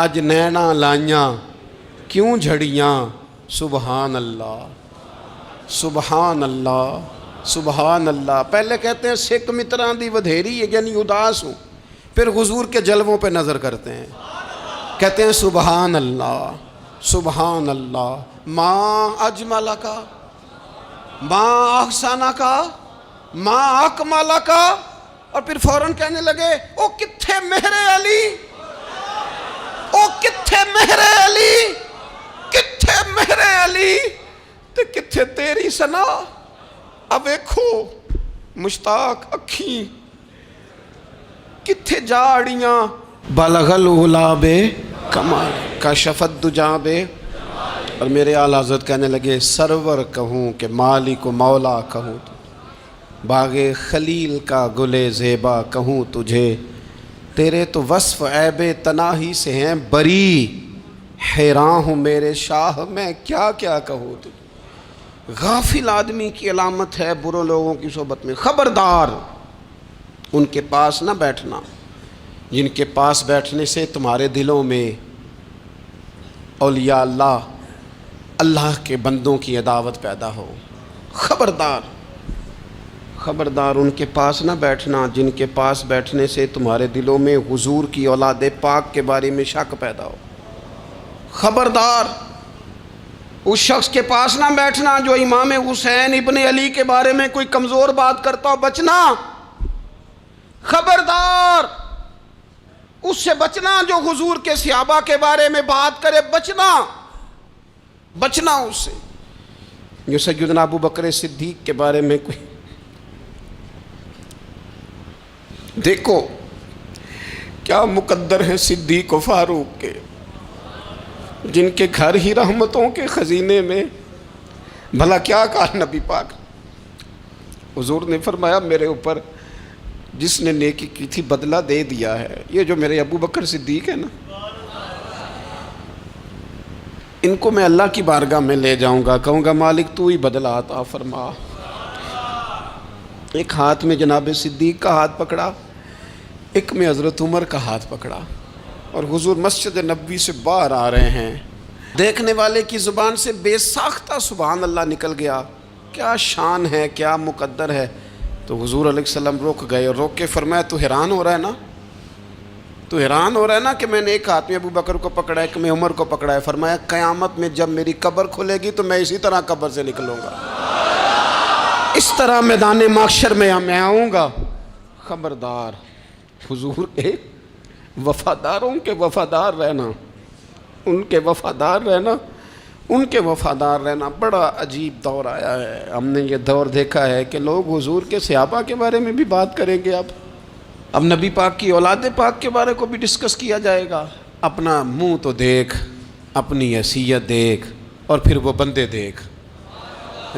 اج نینا لائیاں کیوں جھڑیاں، سبحان اللہ سبحان اللہ سبحان اللہ۔ پہلے کہتے ہیں سکھ متران دی ودھیری ہے یعنی اداس ہوں، پھر حضور کے جلووں پہ نظر کرتے ہیں، کہتے ہیں سبحان اللہ سبحان اللہ، ماں اجمل کا ماں احسن کا ماں اکمل کا، اور پھر فوراً کہنے لگے او کتھے مہر علی، او کتھے مہر علی، کتھے مہر علی تے کتھے تیری سنا، اب ویکھو مشتاق اکھیں کتھے جاڑیاں، بلغ العلا بے کمال کشف الدجی بے، اور میرے اعلیٰ حضرت کہنے لگے سرور کہوں کہ مالک و مولا کہوں، باغ خلیل کا گلے زیبا کہوں تجھے، تیرے تو وصف عیب تناہی سے ہیں بری، حیران ہوں میرے شاہ میں کیا کیا کہوں تجھے۔ غافل آدمی کی علامت ہے برے لوگوں کی صحبت میں، خبردار ان کے پاس نہ بیٹھنا جن کے پاس بیٹھنے سے تمہارے دلوں میں اولیاء اللہ اللہ کے بندوں کی عداوت پیدا ہو، خبردار خبردار ان کے پاس نہ بیٹھنا جن کے پاس بیٹھنے سے تمہارے دلوں میں حضور کی اولاد پاک کے بارے میں شک پیدا ہو، خبردار اس شخص کے پاس نہ بیٹھنا جو امام حسین ابن علی کے بارے میں کوئی کمزور بات کرتا ہو، بچنا، خبردار اس سے بچنا جو حضور کے صحابہ کے بارے میں بات کرے، بچنا بچنا اس سے، جو سیدنا ابو بکر صدیق کے بارے میں کوئی، دیکھو کیا مقدر ہیں صدیق و فاروق کے، جن کے گھر ہی رحمتوں کے خزینے میں، بھلا کیا کہا نبی پاک، حضور نے فرمایا میرے اوپر جس نے نیکی کی تھی بدلہ دے دیا ہے، یہ جو میرے ابو بکر صدیق ہے نا، ان کو میں اللہ کی بارگاہ میں لے جاؤں گا، کہوں گا مالک تو ہی بدلہ عطا فرما۔ ایک ہاتھ میں جناب صدیق کا ہاتھ پکڑا، ایک میں حضرت عمر کا ہاتھ پکڑا، اور حضور مسجد نبوی سے باہر آ رہے ہیں، دیکھنے والے کی زبان سے بے ساختہ سبحان اللہ نکل گیا، کیا شان ہے کیا مقدر ہے۔ تو حضور علیہ السلام رک گئے اور روک کے فرمایا تو حیران ہو رہا ہے نا، تو حیران ہو رہا ہے نا کہ میں نے ایک ہاتھ میں ابو بکر کو پکڑا ہے، ایک میں عمر کو پکڑا ہے، فرمایا قیامت میں جب میری قبر کھلے گی تو میں اسی طرح قبر سے نکلوں گا، اس طرح میدان محشر میں میں آؤں گا۔ خبردار حضور ایک وفاداروں کے وفادار رہنا، ان کے وفادار رہنا، ان کے وفادار رہنا بڑا عجیب دور آیا ہے۔ ہم نے یہ دور دیکھا ہے کہ لوگ حضور کے صحابہ کے بارے میں بھی بات کریں گے، اب نبی پاک کی اولاد پاک کے بارے کو بھی ڈسکس کیا جائے گا۔ اپنا منہ تو دیکھ، اپنی حیثیت دیکھ، اور پھر وہ بندے دیکھ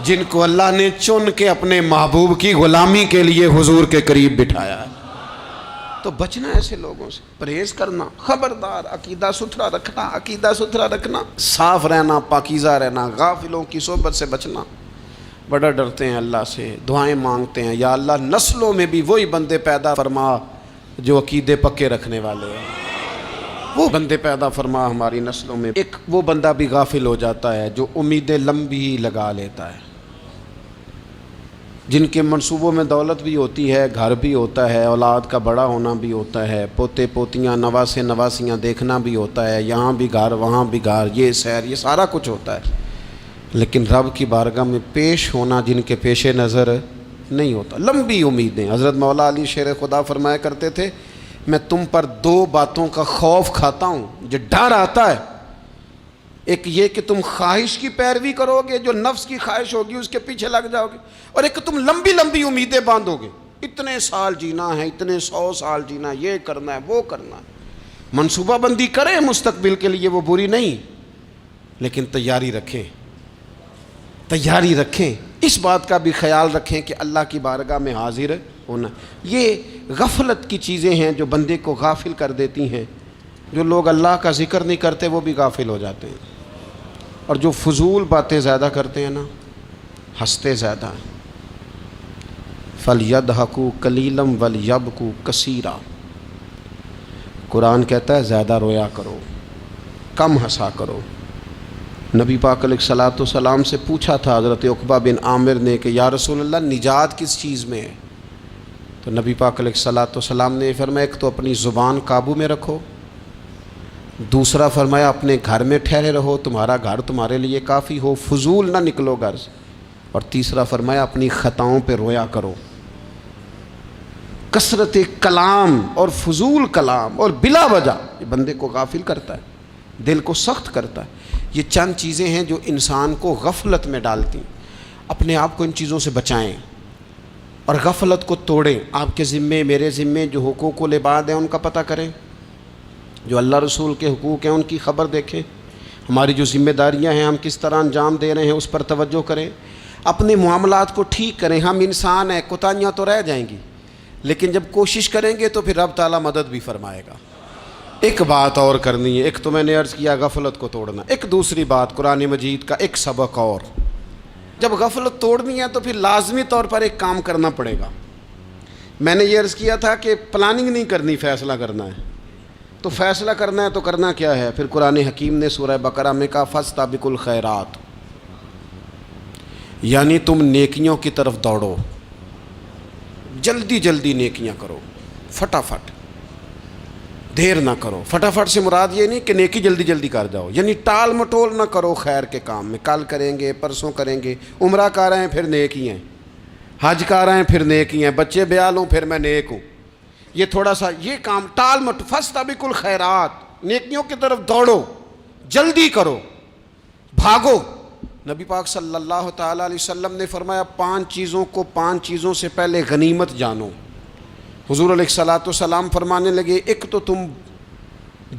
جن کو اللہ نے چن کے اپنے محبوب کی غلامی کے لیے حضور کے قریب بٹھایا ہے۔ تو بچنا ایسے لوگوں سے، پرہیز کرنا، خبردار عقیدہ ستھرا رکھنا، عقیدہ ستھرا رکھنا، صاف رہنا، پاکیزہ رہنا، غافلوں کی صحبت سے بچنا۔ بڑا ڈرتے ہیں اللہ سے، دعائیں مانگتے ہیں یا اللہ نسلوں میں بھی وہی بندے پیدا فرما جو عقیدے پکے رکھنے والے ہیں، وہ بندے پیدا فرما ہماری نسلوں میں۔ ایک وہ بندہ بھی غافل ہو جاتا ہے جو امیدیں لمبی لگا لیتا ہے، جن کے منصوبوں میں دولت بھی ہوتی ہے، گھر بھی ہوتا ہے، اولاد کا بڑا ہونا بھی ہوتا ہے، پوتے پوتیاں نواسے نواسیاں دیکھنا بھی ہوتا ہے، یہاں بھی گھر وہاں بھی گھر، یہ سیر، یہ سارا کچھ ہوتا ہے، لیکن رب کی بارگاہ میں پیش ہونا جن کے پیش نظر نہیں ہوتا۔ لمبی امیدیں۔ حضرت مولا علی شیر خدا فرمایا کرتے تھے، میں تم پر دو باتوں کا خوف کھاتا ہوں، جو ڈر آتا ہے، ایک یہ کہ تم خواہش کی پیروی کرو گے، جو نفس کی خواہش ہوگی اس کے پیچھے لگ جاؤ گے، اور ایک کہ تم لمبی لمبی امیدیں باندھو گے، اتنے سال جینا ہے، اتنے 100 سال جینا، یہ کرنا ہے وہ کرنا ہے۔ منصوبہ بندی کریں مستقبل کے لیے، وہ بری نہیں، لیکن تیاری رکھیں، تیاری رکھیں، اس بات کا بھی خیال رکھیں کہ اللہ کی بارگاہ میں حاضر ہونا۔ یہ غفلت کی چیزیں ہیں جو بندے کو غافل کر دیتی ہیں۔ جو لوگ اللہ کا ذکر نہیں کرتے وہ بھی غافل ہو جاتے ہیں، اور جو فضول باتیں زیادہ کرتے ہیں نا، ہنستے زیادہ ہیں۔ فَلْيَضْحَكُوا قَلِيلًا وَلْيَبْكُوا كَثِيرًا۔ قرآن کہتا ہے زیادہ رویا کرو، کم ہنسا کرو۔ نبی پاک علیہ الصلوۃ والسلام سے پوچھا تھا حضرت عقبہ بن عامر نے کہ یا رسول اللہ نجات کس چیز میں ہے؟ تو نبی پاک علیہ الصلوۃ والسلام نے فرمایا ایک تو اپنی زبان قابو میں رکھو، دوسرا فرمایا اپنے گھر میں ٹھہرے رہو، تمہارا گھر تمہارے لیے کافی ہو، فضول نہ نکلو گھر سے، اور تیسرا فرمایا اپنی خطاؤں پہ رویا کرو۔ کثرت کلام اور فضول کلام اور بلا وجہ یہ بندے کو غافل کرتا ہے، دل کو سخت کرتا ہے۔ یہ چند چیزیں ہیں جو انسان کو غفلت میں ڈالتی ہیں۔ اپنے آپ کو ان چیزوں سے بچائیں اور غفلت کو توڑیں۔ آپ کے ذمے، میرے ذمے جو حقوق العباد ہیں ان کا پتہ کریں، جو اللہ رسول کے حقوق ہیں ان کی خبر دیکھیں، ہماری جو ذمہ داریاں ہیں ہم کس طرح انجام دے رہے ہیں اس پر توجہ کریں، اپنے معاملات کو ٹھیک کریں۔ ہم انسان ہیں، کوتاہیاں تو رہ جائیں گی، لیکن جب کوشش کریں گے تو پھر رب تعالیٰ مدد بھی فرمائے گا۔ ایک بات اور کرنی ہے، ایک تو میں نے عرض کیا غفلت کو توڑنا، ایک دوسری بات قرآن مجید کا ایک سبق اور، جب غفلت توڑنی ہے تو پھر لازمی طور پر ایک کام کرنا پڑے گا۔ میں نے یہ عرض کیا تھا کہ پلاننگ نہیں کرنی، فیصلہ کرنا ہے۔ تو فیصلہ کرنا ہے تو کرنا کیا ہے؟ پھر قرآن حکیم نے سورہ بقرہ میں کہا فاستبقوا الخیرات، یعنی تم نیکیوں کی طرف دوڑو، جلدی جلدی نیکیاں کرو، فٹافٹ، دیر نہ کرو۔ فٹافٹ سے مراد یہ نہیں کہ نیکی جلدی جلدی کر جاؤ، یعنی ٹال مٹول نہ کرو خیر کے کام میں، کل کریں گے، پرسوں کریں گے، عمرہ کر رہے ہیں پھر نیکی ہیں، حج کر رہے ہیں پھر نیکی ہیں، بچے بیال ہوں پھر میں نیک ہوں، یہ تھوڑا سا یہ کام ٹال مٹ۔ فاستبقوا الخیرات، نیکیوں کی طرف دوڑو، جلدی کرو، بھاگو۔ نبی پاک صلی اللہ تعالیٰ علیہ وسلم نے فرمایا 5 چیزوں کو 5 چیزوں سے پہلے غنیمت جانو۔ حضور علیہ الصلوۃ والسلام فرمانے لگے ایک تو تم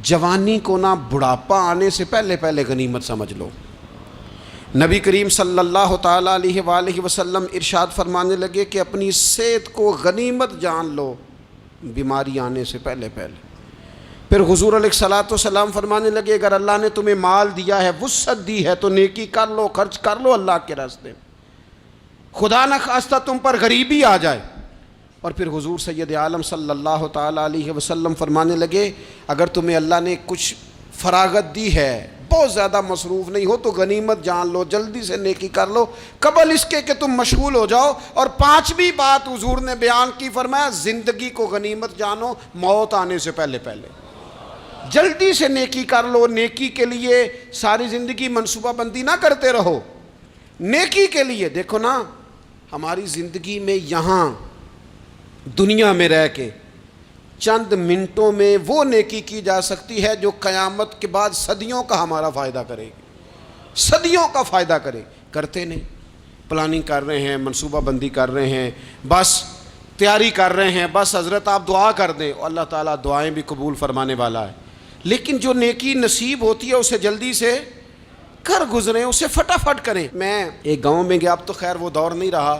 جوانی کو نہ بڑھاپا آنے سے پہلے پہلے غنیمت سمجھ لو۔ نبی کریم صلی اللہ تعالیٰ علیہ وآلہ وسلم ارشاد فرمانے لگے کہ اپنی صحت کو غنیمت جان لو، بیماری آنے سے پہلے پہلے۔ پھر حضور علیہ الصلوۃ والسلام فرمانے لگے اگر اللہ نے تمہیں مال دیا ہے، وسعت دی ہے، تو نیکی کر لو، خرچ کر لو اللہ کے راستے میں، خدا نہ خواستہ تم پر غریبی آ جائے۔ اور پھر حضور سید عالم صلی اللہ تعالیٰ علیہ وسلم فرمانے لگے اگر تمہیں اللہ نے کچھ فراغت دی ہے، بہت زیادہ مصروف نہیں ہو، تو غنیمت جان لو، جلدی سے نیکی کر لو قبل اس کے کہ تم مشغول ہو جاؤ۔ اور 5ویں بات حضور نے بیان کی، فرمایا زندگی کو غنیمت جانو، موت آنے سے پہلے پہلے جلدی سے نیکی کر لو۔ نیکی کے لیے ساری زندگی منصوبہ بندی نہ کرتے رہو، نیکی کے لیے دیکھو نا، ہماری زندگی میں یہاں دنیا میں رہ کے چند منٹوں میں وہ نیکی کی جا سکتی ہے جو قیامت کے بعد صدیوں کا ہمارا فائدہ کرے گی، صدیوں کا فائدہ کرے۔ کرتے نہیں، پلاننگ کر رہے ہیں، منصوبہ بندی کر رہے ہیں، بس تیاری کر رہے ہیں، بس حضرت آپ دعا کر دیں، اللہ تعالیٰ دعائیں بھی قبول فرمانے والا ہے، لیکن جو نیکی نصیب ہوتی ہے اسے جلدی سے کر گزریں، اسے فٹافٹ کریں۔ میں ایک گاؤں میں گیا، اب تو خیر وہ دور نہیں رہا،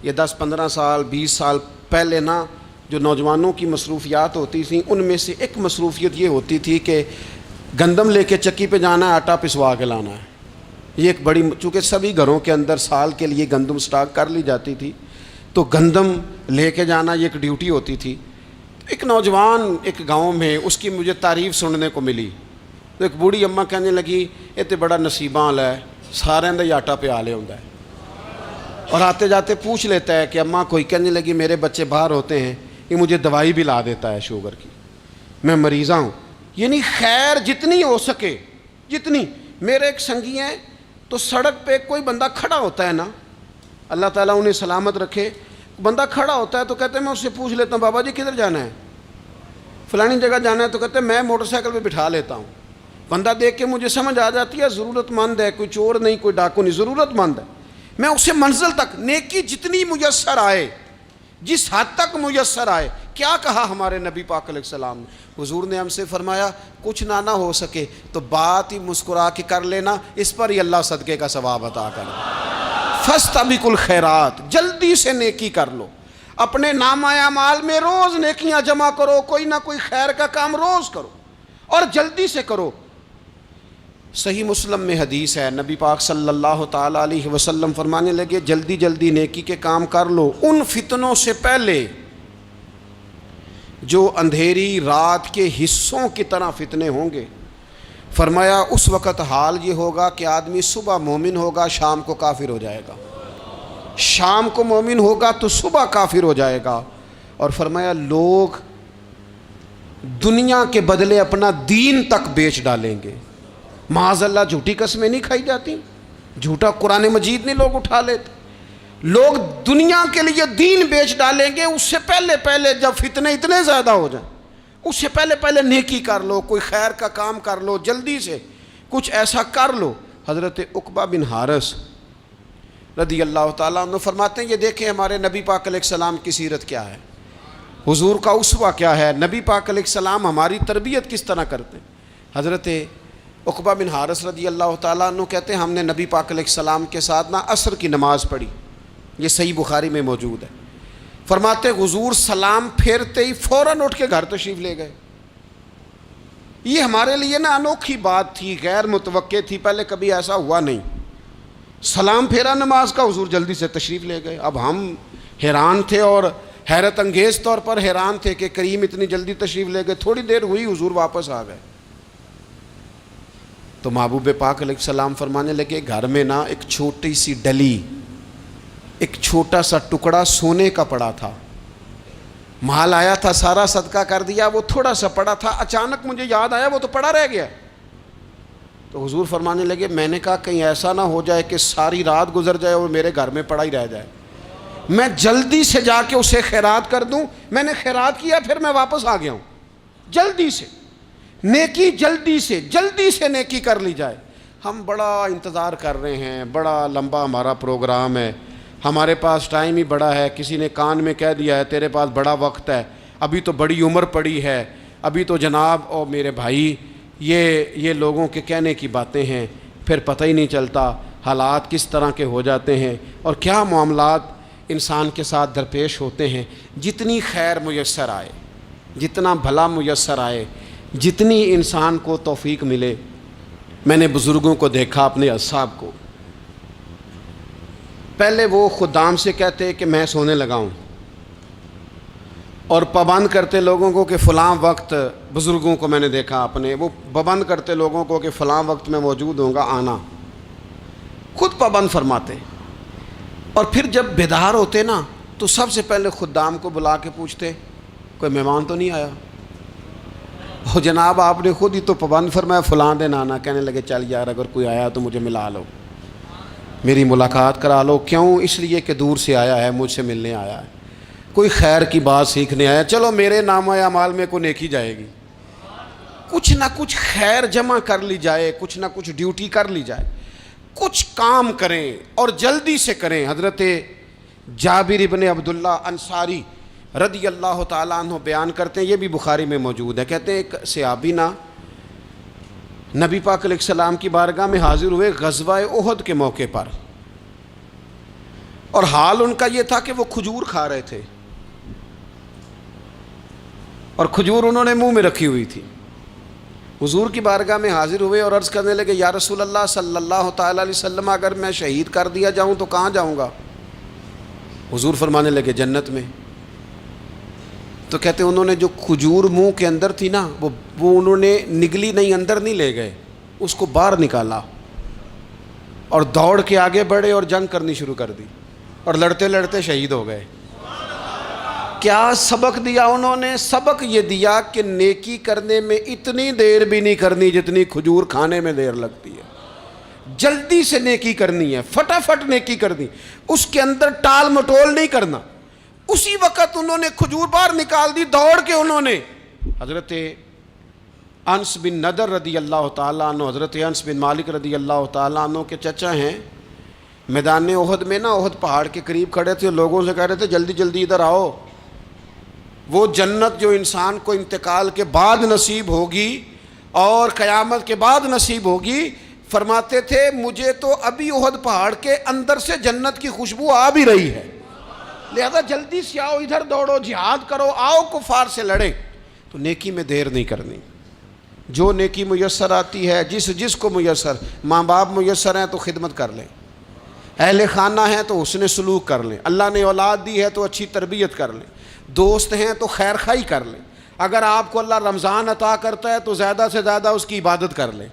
یہ 10-15 سال 20 سال پہلے نا جو نوجوانوں کی مصروفیات ہوتی تھیں ان میں سے ایک مصروفیت یہ ہوتی تھی کہ گندم لے کے چکی پہ جانا ہے، آٹا پسوا کے لانا ہے۔ یہ ایک بڑی، چونکہ سبھی گھروں کے اندر سال کے لیے گندم سٹاک کر لی جاتی تھی، تو گندم لے کے جانا یہ ایک ڈیوٹی ہوتی تھی۔ ایک نوجوان ایک گاؤں میں، اس کی مجھے تعریف سننے کو ملی، تو ایک بوڑھی اماں کہنے لگی یہ تو بڑا نصیباں والا ہے، سارے دا آٹا پیا لے ہوندا ہے۔ اور آتے جاتے پوچھ لیتا ہے کہ اماں کوئی کہنے لگی میرے بچے باہر ہوتے ہیں، یہ مجھے دوائی بھی لا دیتا ہے شوگر کی، میں مریضہ ہوں۔ یعنی خیر جتنی ہو سکے، جتنی۔ میرے ایک سنگی ہیں تو سڑک پہ کوئی بندہ کھڑا ہوتا ہے نا، اللہ تعالیٰ انہیں سلامت رکھے، بندہ کھڑا ہوتا ہے تو کہتے ہیں میں اس سے پوچھ لیتا ہوں بابا جی کدھر جانا ہے، فلانی جگہ جانا ہے، تو کہتے ہیں میں موٹر سائیکل پہ بٹھا لیتا ہوں۔ بندہ دیکھ کے مجھے سمجھ آ جاتی ہے ضرورت مند ہے، کوئی چور نہیں، کوئی ڈاکو نہیں، ضرورت مند ہے۔ میں اسے منزل تک نیکی جتنی میسر آئے، جس حد تک میسر آئے۔ کیا کہا ہمارے نبی پاک علیہ السلام نے؟ حضور نے ہم سے فرمایا کچھ نہ ہو سکے تو بات ہی مسکرا کے کر لینا، اس پر ہی اللہ صدقے کا ثواب عطا کرے۔ فاستبقوا الخیرات، جلدی سے نیکی کر لو، اپنے نامہ اعمال میں روز نیکیاں جمع کرو، کوئی نہ کوئی خیر کا کام روز کرو اور جلدی سے کرو۔ صحیح مسلم میں حدیث ہے، نبی پاک صلی اللہ تعالیٰ علیہ وسلم فرمانے لگے جلدی جلدی نیکی کے کام کر لو ان فتنوں سے پہلے جو اندھیری رات کے حصوں کی طرح فتنے ہوں گے۔ فرمایا اس وقت حال یہ ہوگا کہ آدمی صبح مومن ہوگا، شام کو کافر ہو جائے گا، شام کو مومن ہوگا تو صبح کافر ہو جائے گا۔ اور فرمایا لوگ دنیا کے بدلے اپنا دین تک بیچ ڈالیں گے۔ معاذ اللہ جھوٹی قسمیں نہیں کھائی جاتی، جھوٹا قرآن مجید نہیں لوگ اٹھا لیتے، لوگ دنیا کے لیے دین بیچ ڈالیں گے۔ اس سے پہلے جب فتنے اتنے زیادہ ہو جائیں، اس سے پہلے نیکی کر لو، کوئی خیر کا کام کر لو، جلدی سے کچھ ایسا کر لو۔ حضرت عقبہ بن حارث رضی اللہ تعالیٰ عنہ فرماتے ہیں یہ دیکھیں ہمارے نبی پاک علیہ السلام کی سیرت کیا ہے، حضور کا اسوہ کیا ہے، نبی پاک علیہ السلام ہماری تربیت کس طرح کرتے ہیں۔ حضرت عقبہ بن حارث رضی اللہ تعالیٰ عنہ کہتے ہیں ہم نے نبی پاک علیہ السلام کے ساتھ عصر کی نماز پڑھی، یہ صحیح بخاری میں موجود ہے۔ فرماتے حضور سلام پھیرتے ہی فوراً اٹھ کے گھر تشریف لے گئے۔ یہ ہمارے لیے انوکھی بات تھی، غیر متوقع تھی، پہلے کبھی ایسا ہوا نہیں۔ سلام پھیرا نماز کا، حضور جلدی سے تشریف لے گئے۔ اب ہم حیران تھے اور حیرت انگیز طور پر حیران تھے کہ کریم اتنی جلدی تشریف لے گئے۔ تھوڑی دیر ہوئی حضور واپس آ گئے تو محبوب پاک علیہ السلام فرمانے لگے گھر میں ایک چھوٹی سی ڈلی، ایک چھوٹا سا ٹکڑا سونے کا پڑا تھا، مال آیا تھا سارا صدقہ کر دیا، وہ تھوڑا سا پڑا تھا، اچانک مجھے یاد آیا وہ تو پڑا رہ گیا۔ تو حضور فرمانے لگے میں نے کہا کہیں ایسا نہ ہو جائے کہ ساری رات گزر جائے اور میرے گھر میں پڑا ہی رہ جائے، میں جلدی سے جا کے اسے خیرات کر دوں۔ میں نے خیرات کیا پھر میں واپس آ گیا ہوں۔ جلدی سے نیکی، جلدی سے نیکی کر لی جائے۔ ہم بڑا انتظار کر رہے ہیں، بڑا لمبا ہمارا پروگرام ہے، ہمارے پاس ٹائم ہی بڑا ہے، کسی نے کان میں کہہ دیا ہے تیرے پاس بڑا وقت ہے، ابھی تو بڑی عمر پڑی ہے، ابھی تو جناب اور میرے بھائی یہ لوگوں کے کہنے کی باتیں ہیں، پھر پتہ ہی نہیں چلتا حالات کس طرح کے ہو جاتے ہیں اور کیا معاملات انسان کے ساتھ درپیش ہوتے ہیں۔ جتنی خیر میسر آئے، جتنا بھلا میسر آئے، جتنی انسان کو توفیق ملے۔ میں نے بزرگوں کو دیکھا، اپنے اصحاب کو، پہلے وہ خدام سے کہتے کہ میں سونے لگا ہوں اور پابند کرتے لوگوں کو کہ فلاں وقت، بزرگوں کو میں نے دیکھا اپنے، وہ پابند کرتے لوگوں کو کہ فلاں وقت میں موجود ہوں گا آنا، خود پابند فرماتے، اور پھر جب بیدار ہوتے تو سب سے پہلے خدام کو بلا کے پوچھتے کوئی مہمان تو نہیں آیا؟ وہ جناب آپ نے خود ہی تو پابند فرمایا فلاں دن آنا۔ کہنے لگے چل یار اگر کوئی آیا تو مجھے ملا لو، میری ملاقات کرا لو۔ کیوں؟ اس لیے کہ دور سے آیا ہے، مجھ سے ملنے آیا ہے، کوئی خیر کی بات سیکھنے آیا، چلو میرے نامہ اعمال میں کوئی نیکی جائے گی، کچھ نہ کچھ خیر جمع کر لی جائے، کچھ نہ کچھ ڈیوٹی کر لی جائے، کچھ کام کریں اور جلدی سے کریں۔ حضرت جابر ابن عبداللہ انصاری رضی اللہ تعالیٰ عنہ بیان کرتے ہیں، یہ بھی بخاری میں موجود ہے، کہتے ہیں ایک صحابی نبی پاک علیہ السلام کی بارگاہ میں حاضر ہوئے غزوہ احد کے موقع پر، اور حال ان کا یہ تھا کہ وہ کھجور کھا رہے تھے اور کھجور انہوں نے منہ میں رکھی ہوئی تھی۔ حضور کی بارگاہ میں حاضر ہوئے اور عرض کرنے لگے یا رسول اللہ صلی اللہ تعالیٰ علیہ وسلم اگر میں شہید کر دیا جاؤں تو کہاں جاؤں گا؟ حضور فرمانے لگے جنت میں۔ تو کہتے انہوں نے جو کھجور منہ کے اندر تھی وہ انہوں نے نگلی نہیں، اندر نہیں لے گئے، اس کو باہر نکالا اور دوڑ کے آگے بڑھے اور جنگ کرنی شروع کر دی۔ اور لڑتے لڑتے شہید ہو گئے۔ کیا سبق دیا انہوں نے؟ سبق یہ دیا کہ نیکی کرنے میں اتنی دیر بھی نہیں کرنی جتنی کھجور کھانے میں دیر لگتی ہے۔ جلدی سے نیکی کرنی ہے، فٹافٹ نیکی کرنی، اس کے اندر ٹال مٹول نہیں کرنا۔ اسی وقت انہوں نے کھجور باہر نکال دی، دوڑ کے انہوں نے حضرت انس بن نضر رضی اللہ تعالیٰ عنہ، حضرت انس بن مالک رضی اللہ تعالیٰ عنہ کے چچا ہیں، میدان احد میں نا، احد پہاڑ کے قریب کھڑے تھے، لوگوں سے کہہ رہے تھے جلدی جلدی ادھر آؤ، وہ جنت جو انسان کو انتقال کے بعد نصیب ہوگی اور قیامت کے بعد نصیب ہوگی، فرماتے تھے مجھے تو ابھی احد پہاڑ کے اندر سے جنت کی خوشبو آ بھی رہی ہے، لہذا جلدی سے آؤ، ادھر دوڑو، جہاد کرو، آؤ کفار سے لڑیں۔ تو نیکی میں دیر نہیں کرنی، جو نیکی میسر آتی ہے، جس کو میسر، ماں باپ میسر ہیں تو خدمت کر لیں، اہل خانہ ہیں تو حسن سلوک کر لیں، اللہ نے اولاد دی ہے تو اچھی تربیت کر لیں، دوست ہیں تو خیر خواہی کر لیں، اگر آپ کو اللہ رمضان عطا کرتا ہے تو زیادہ سے زیادہ اس کی عبادت کر لیں،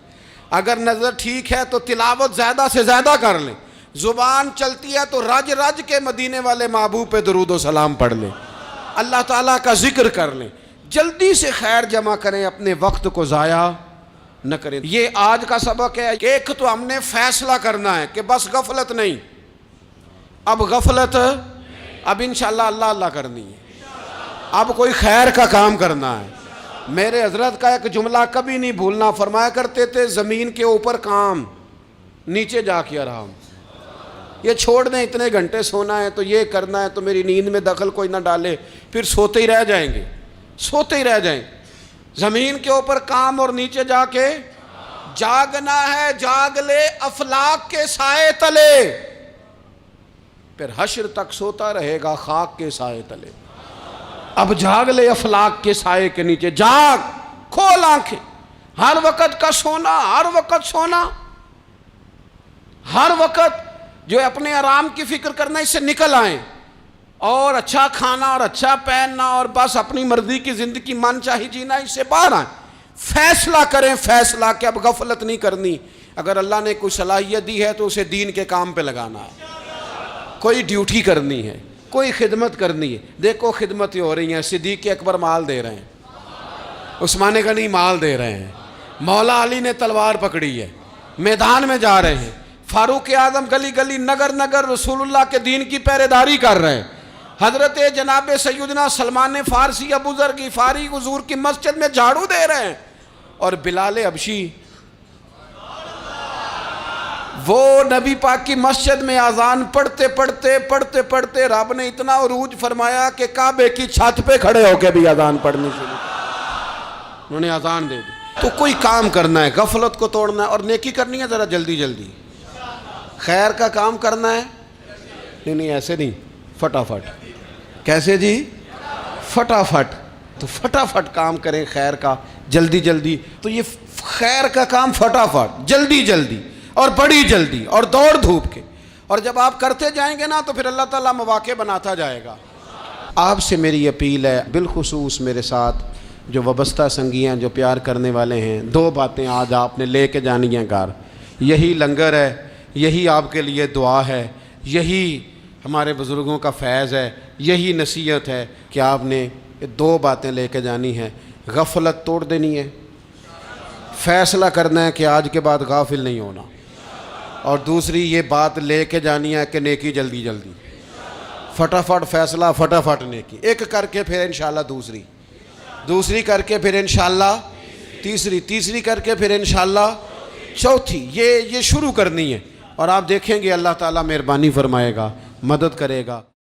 اگر نظر ٹھیک ہے تو تلاوت زیادہ سے زیادہ کر لیں، زبان چلتی ہے تو رج رج کے مدینے والے محبوب پہ درود و سلام پڑھ لیں، اللہ تعالیٰ کا ذکر کر لیں، جلدی سے خیر جمع کریں، اپنے وقت کو ضائع نہ کریں۔ یہ آج کا سبق ہے کہ ایک تو ہم نے فیصلہ کرنا ہے کہ بس غفلت نہیں، اب غفلت، اب انشاءاللہ اللہ اللہ کرنی ہے، اب کوئی خیر کا کام کرنا ہے۔ میرے حضرت کا ایک جملہ کبھی نہیں بھولنا، فرمایا کرتے تھے زمین کے اوپر کام، نیچے جا کے آرام، یہ چھوڑ دیں اتنے گھنٹے سونا ہے تو یہ کرنا ہے تو میری نیند میں دخل کوئی نہ ڈالے، پھر سوتے ہی رہ جائیں گے، سوتے ہی رہ جائیں گے۔ زمین کے اوپر کام اور نیچے جا کے جاگنا ہے، جاگ لے افلاک کے سائے تلے، پھر حشر تک سوتا رہے گا خاک کے سائے تلے۔ اب جاگ لے افلاک کے سائے کے نیچے، جاگ، کھول آنکھیں، ہر وقت کا سونا، ہر وقت سونا، ہر وقت جو اپنے آرام کی فکر کرنا، اس سے نکل آئیں اور اچھا کھانا اور اچھا پہننا اور بس اپنی مرضی کی زندگی من چاہی جینا، اس سے باہر آئیں، فیصلہ کریں، فیصلہ کہ اب غفلت نہیں کرنی، اگر اللہ نے کوئی صلاحیت دی ہے تو اسے دین کے کام پہ لگانا ہے، کوئی ڈیوٹی کرنی ہے، کوئی خدمت کرنی ہے۔ دیکھو خدمتیں ہو رہی ہیں، صدیق اکبر مال دے رہے ہیں، عثمان غنی مال دے رہے ہیں، مولا علی نے تلوار پکڑی ہے، میدان میں جا رہے ہیں، فاروق اعظم گلی گلی نگر نگر رسول اللہ کے دین کی پہرے داری کر رہے ہیں، حضرت جناب سیدنا سلمان فارسی ابو ذر غفاری حضور کی مسجد میں جھاڑو دے رہے ہیں، اور بلال حبشی وہ نبی پاک کی مسجد میں اذان پڑھتے پڑھتے رب نے اتنا عروج فرمایا کہ کعبے کی چھت پہ کھڑے ہو کے بھی اذان پڑھنی شروع، انہوں نے اذان دے دی۔ تو کوئی کام کرنا ہے، غفلت کو توڑنا ہے اور نیکی کرنی ہے، ذرا جلدی جلدی خیر کا کام کرنا ہے، نہیں ایسے نہیں، فٹافٹ، کیسے جی؟ فٹافٹ، تو فٹافٹ کام کریں خیر کا، جلدی جلدی، تو یہ خیر کا کام فٹافٹ، جلدی جلدی اور بڑی جلدی اور دوڑ دھوپ کے، اور جب آپ کرتے جائیں گے نا تو پھر اللہ تعالیٰ مواقع بناتا جائے گا۔ آپ سے میری اپیل ہے، بالخصوص میرے ساتھ جو وابستہ سنگی ہیں، جو پیار کرنے والے ہیں، دو باتیں آج آپ نے لے کے جانی ہیں گھر، یہی لنگر ہے، یہی آپ کے لیے دعا ہے، یہی ہمارے بزرگوں کا فیض ہے، یہی نصیحت ہے کہ آپ نے یہ دو باتیں لے کے جانی ہیں، غفلت توڑ دینی ہے، فیصلہ کرنا ہے کہ آج کے بعد غافل نہیں ہونا، اور دوسری یہ بات لے کے جانی ہے کہ نیکی جلدی جلدی، فٹافٹ فیصلہ، فٹافٹ نیکی، ایک کر کے پھر انشاءاللہ دوسری کر کے پھر انشاءاللہ تیسری کر کے پھر انشاءاللہ چوتھی، یہ شروع کرنی ہے، اور آپ دیکھیں گے اللہ تعالیٰ مہربانی فرمائے گا، مدد کرے گا۔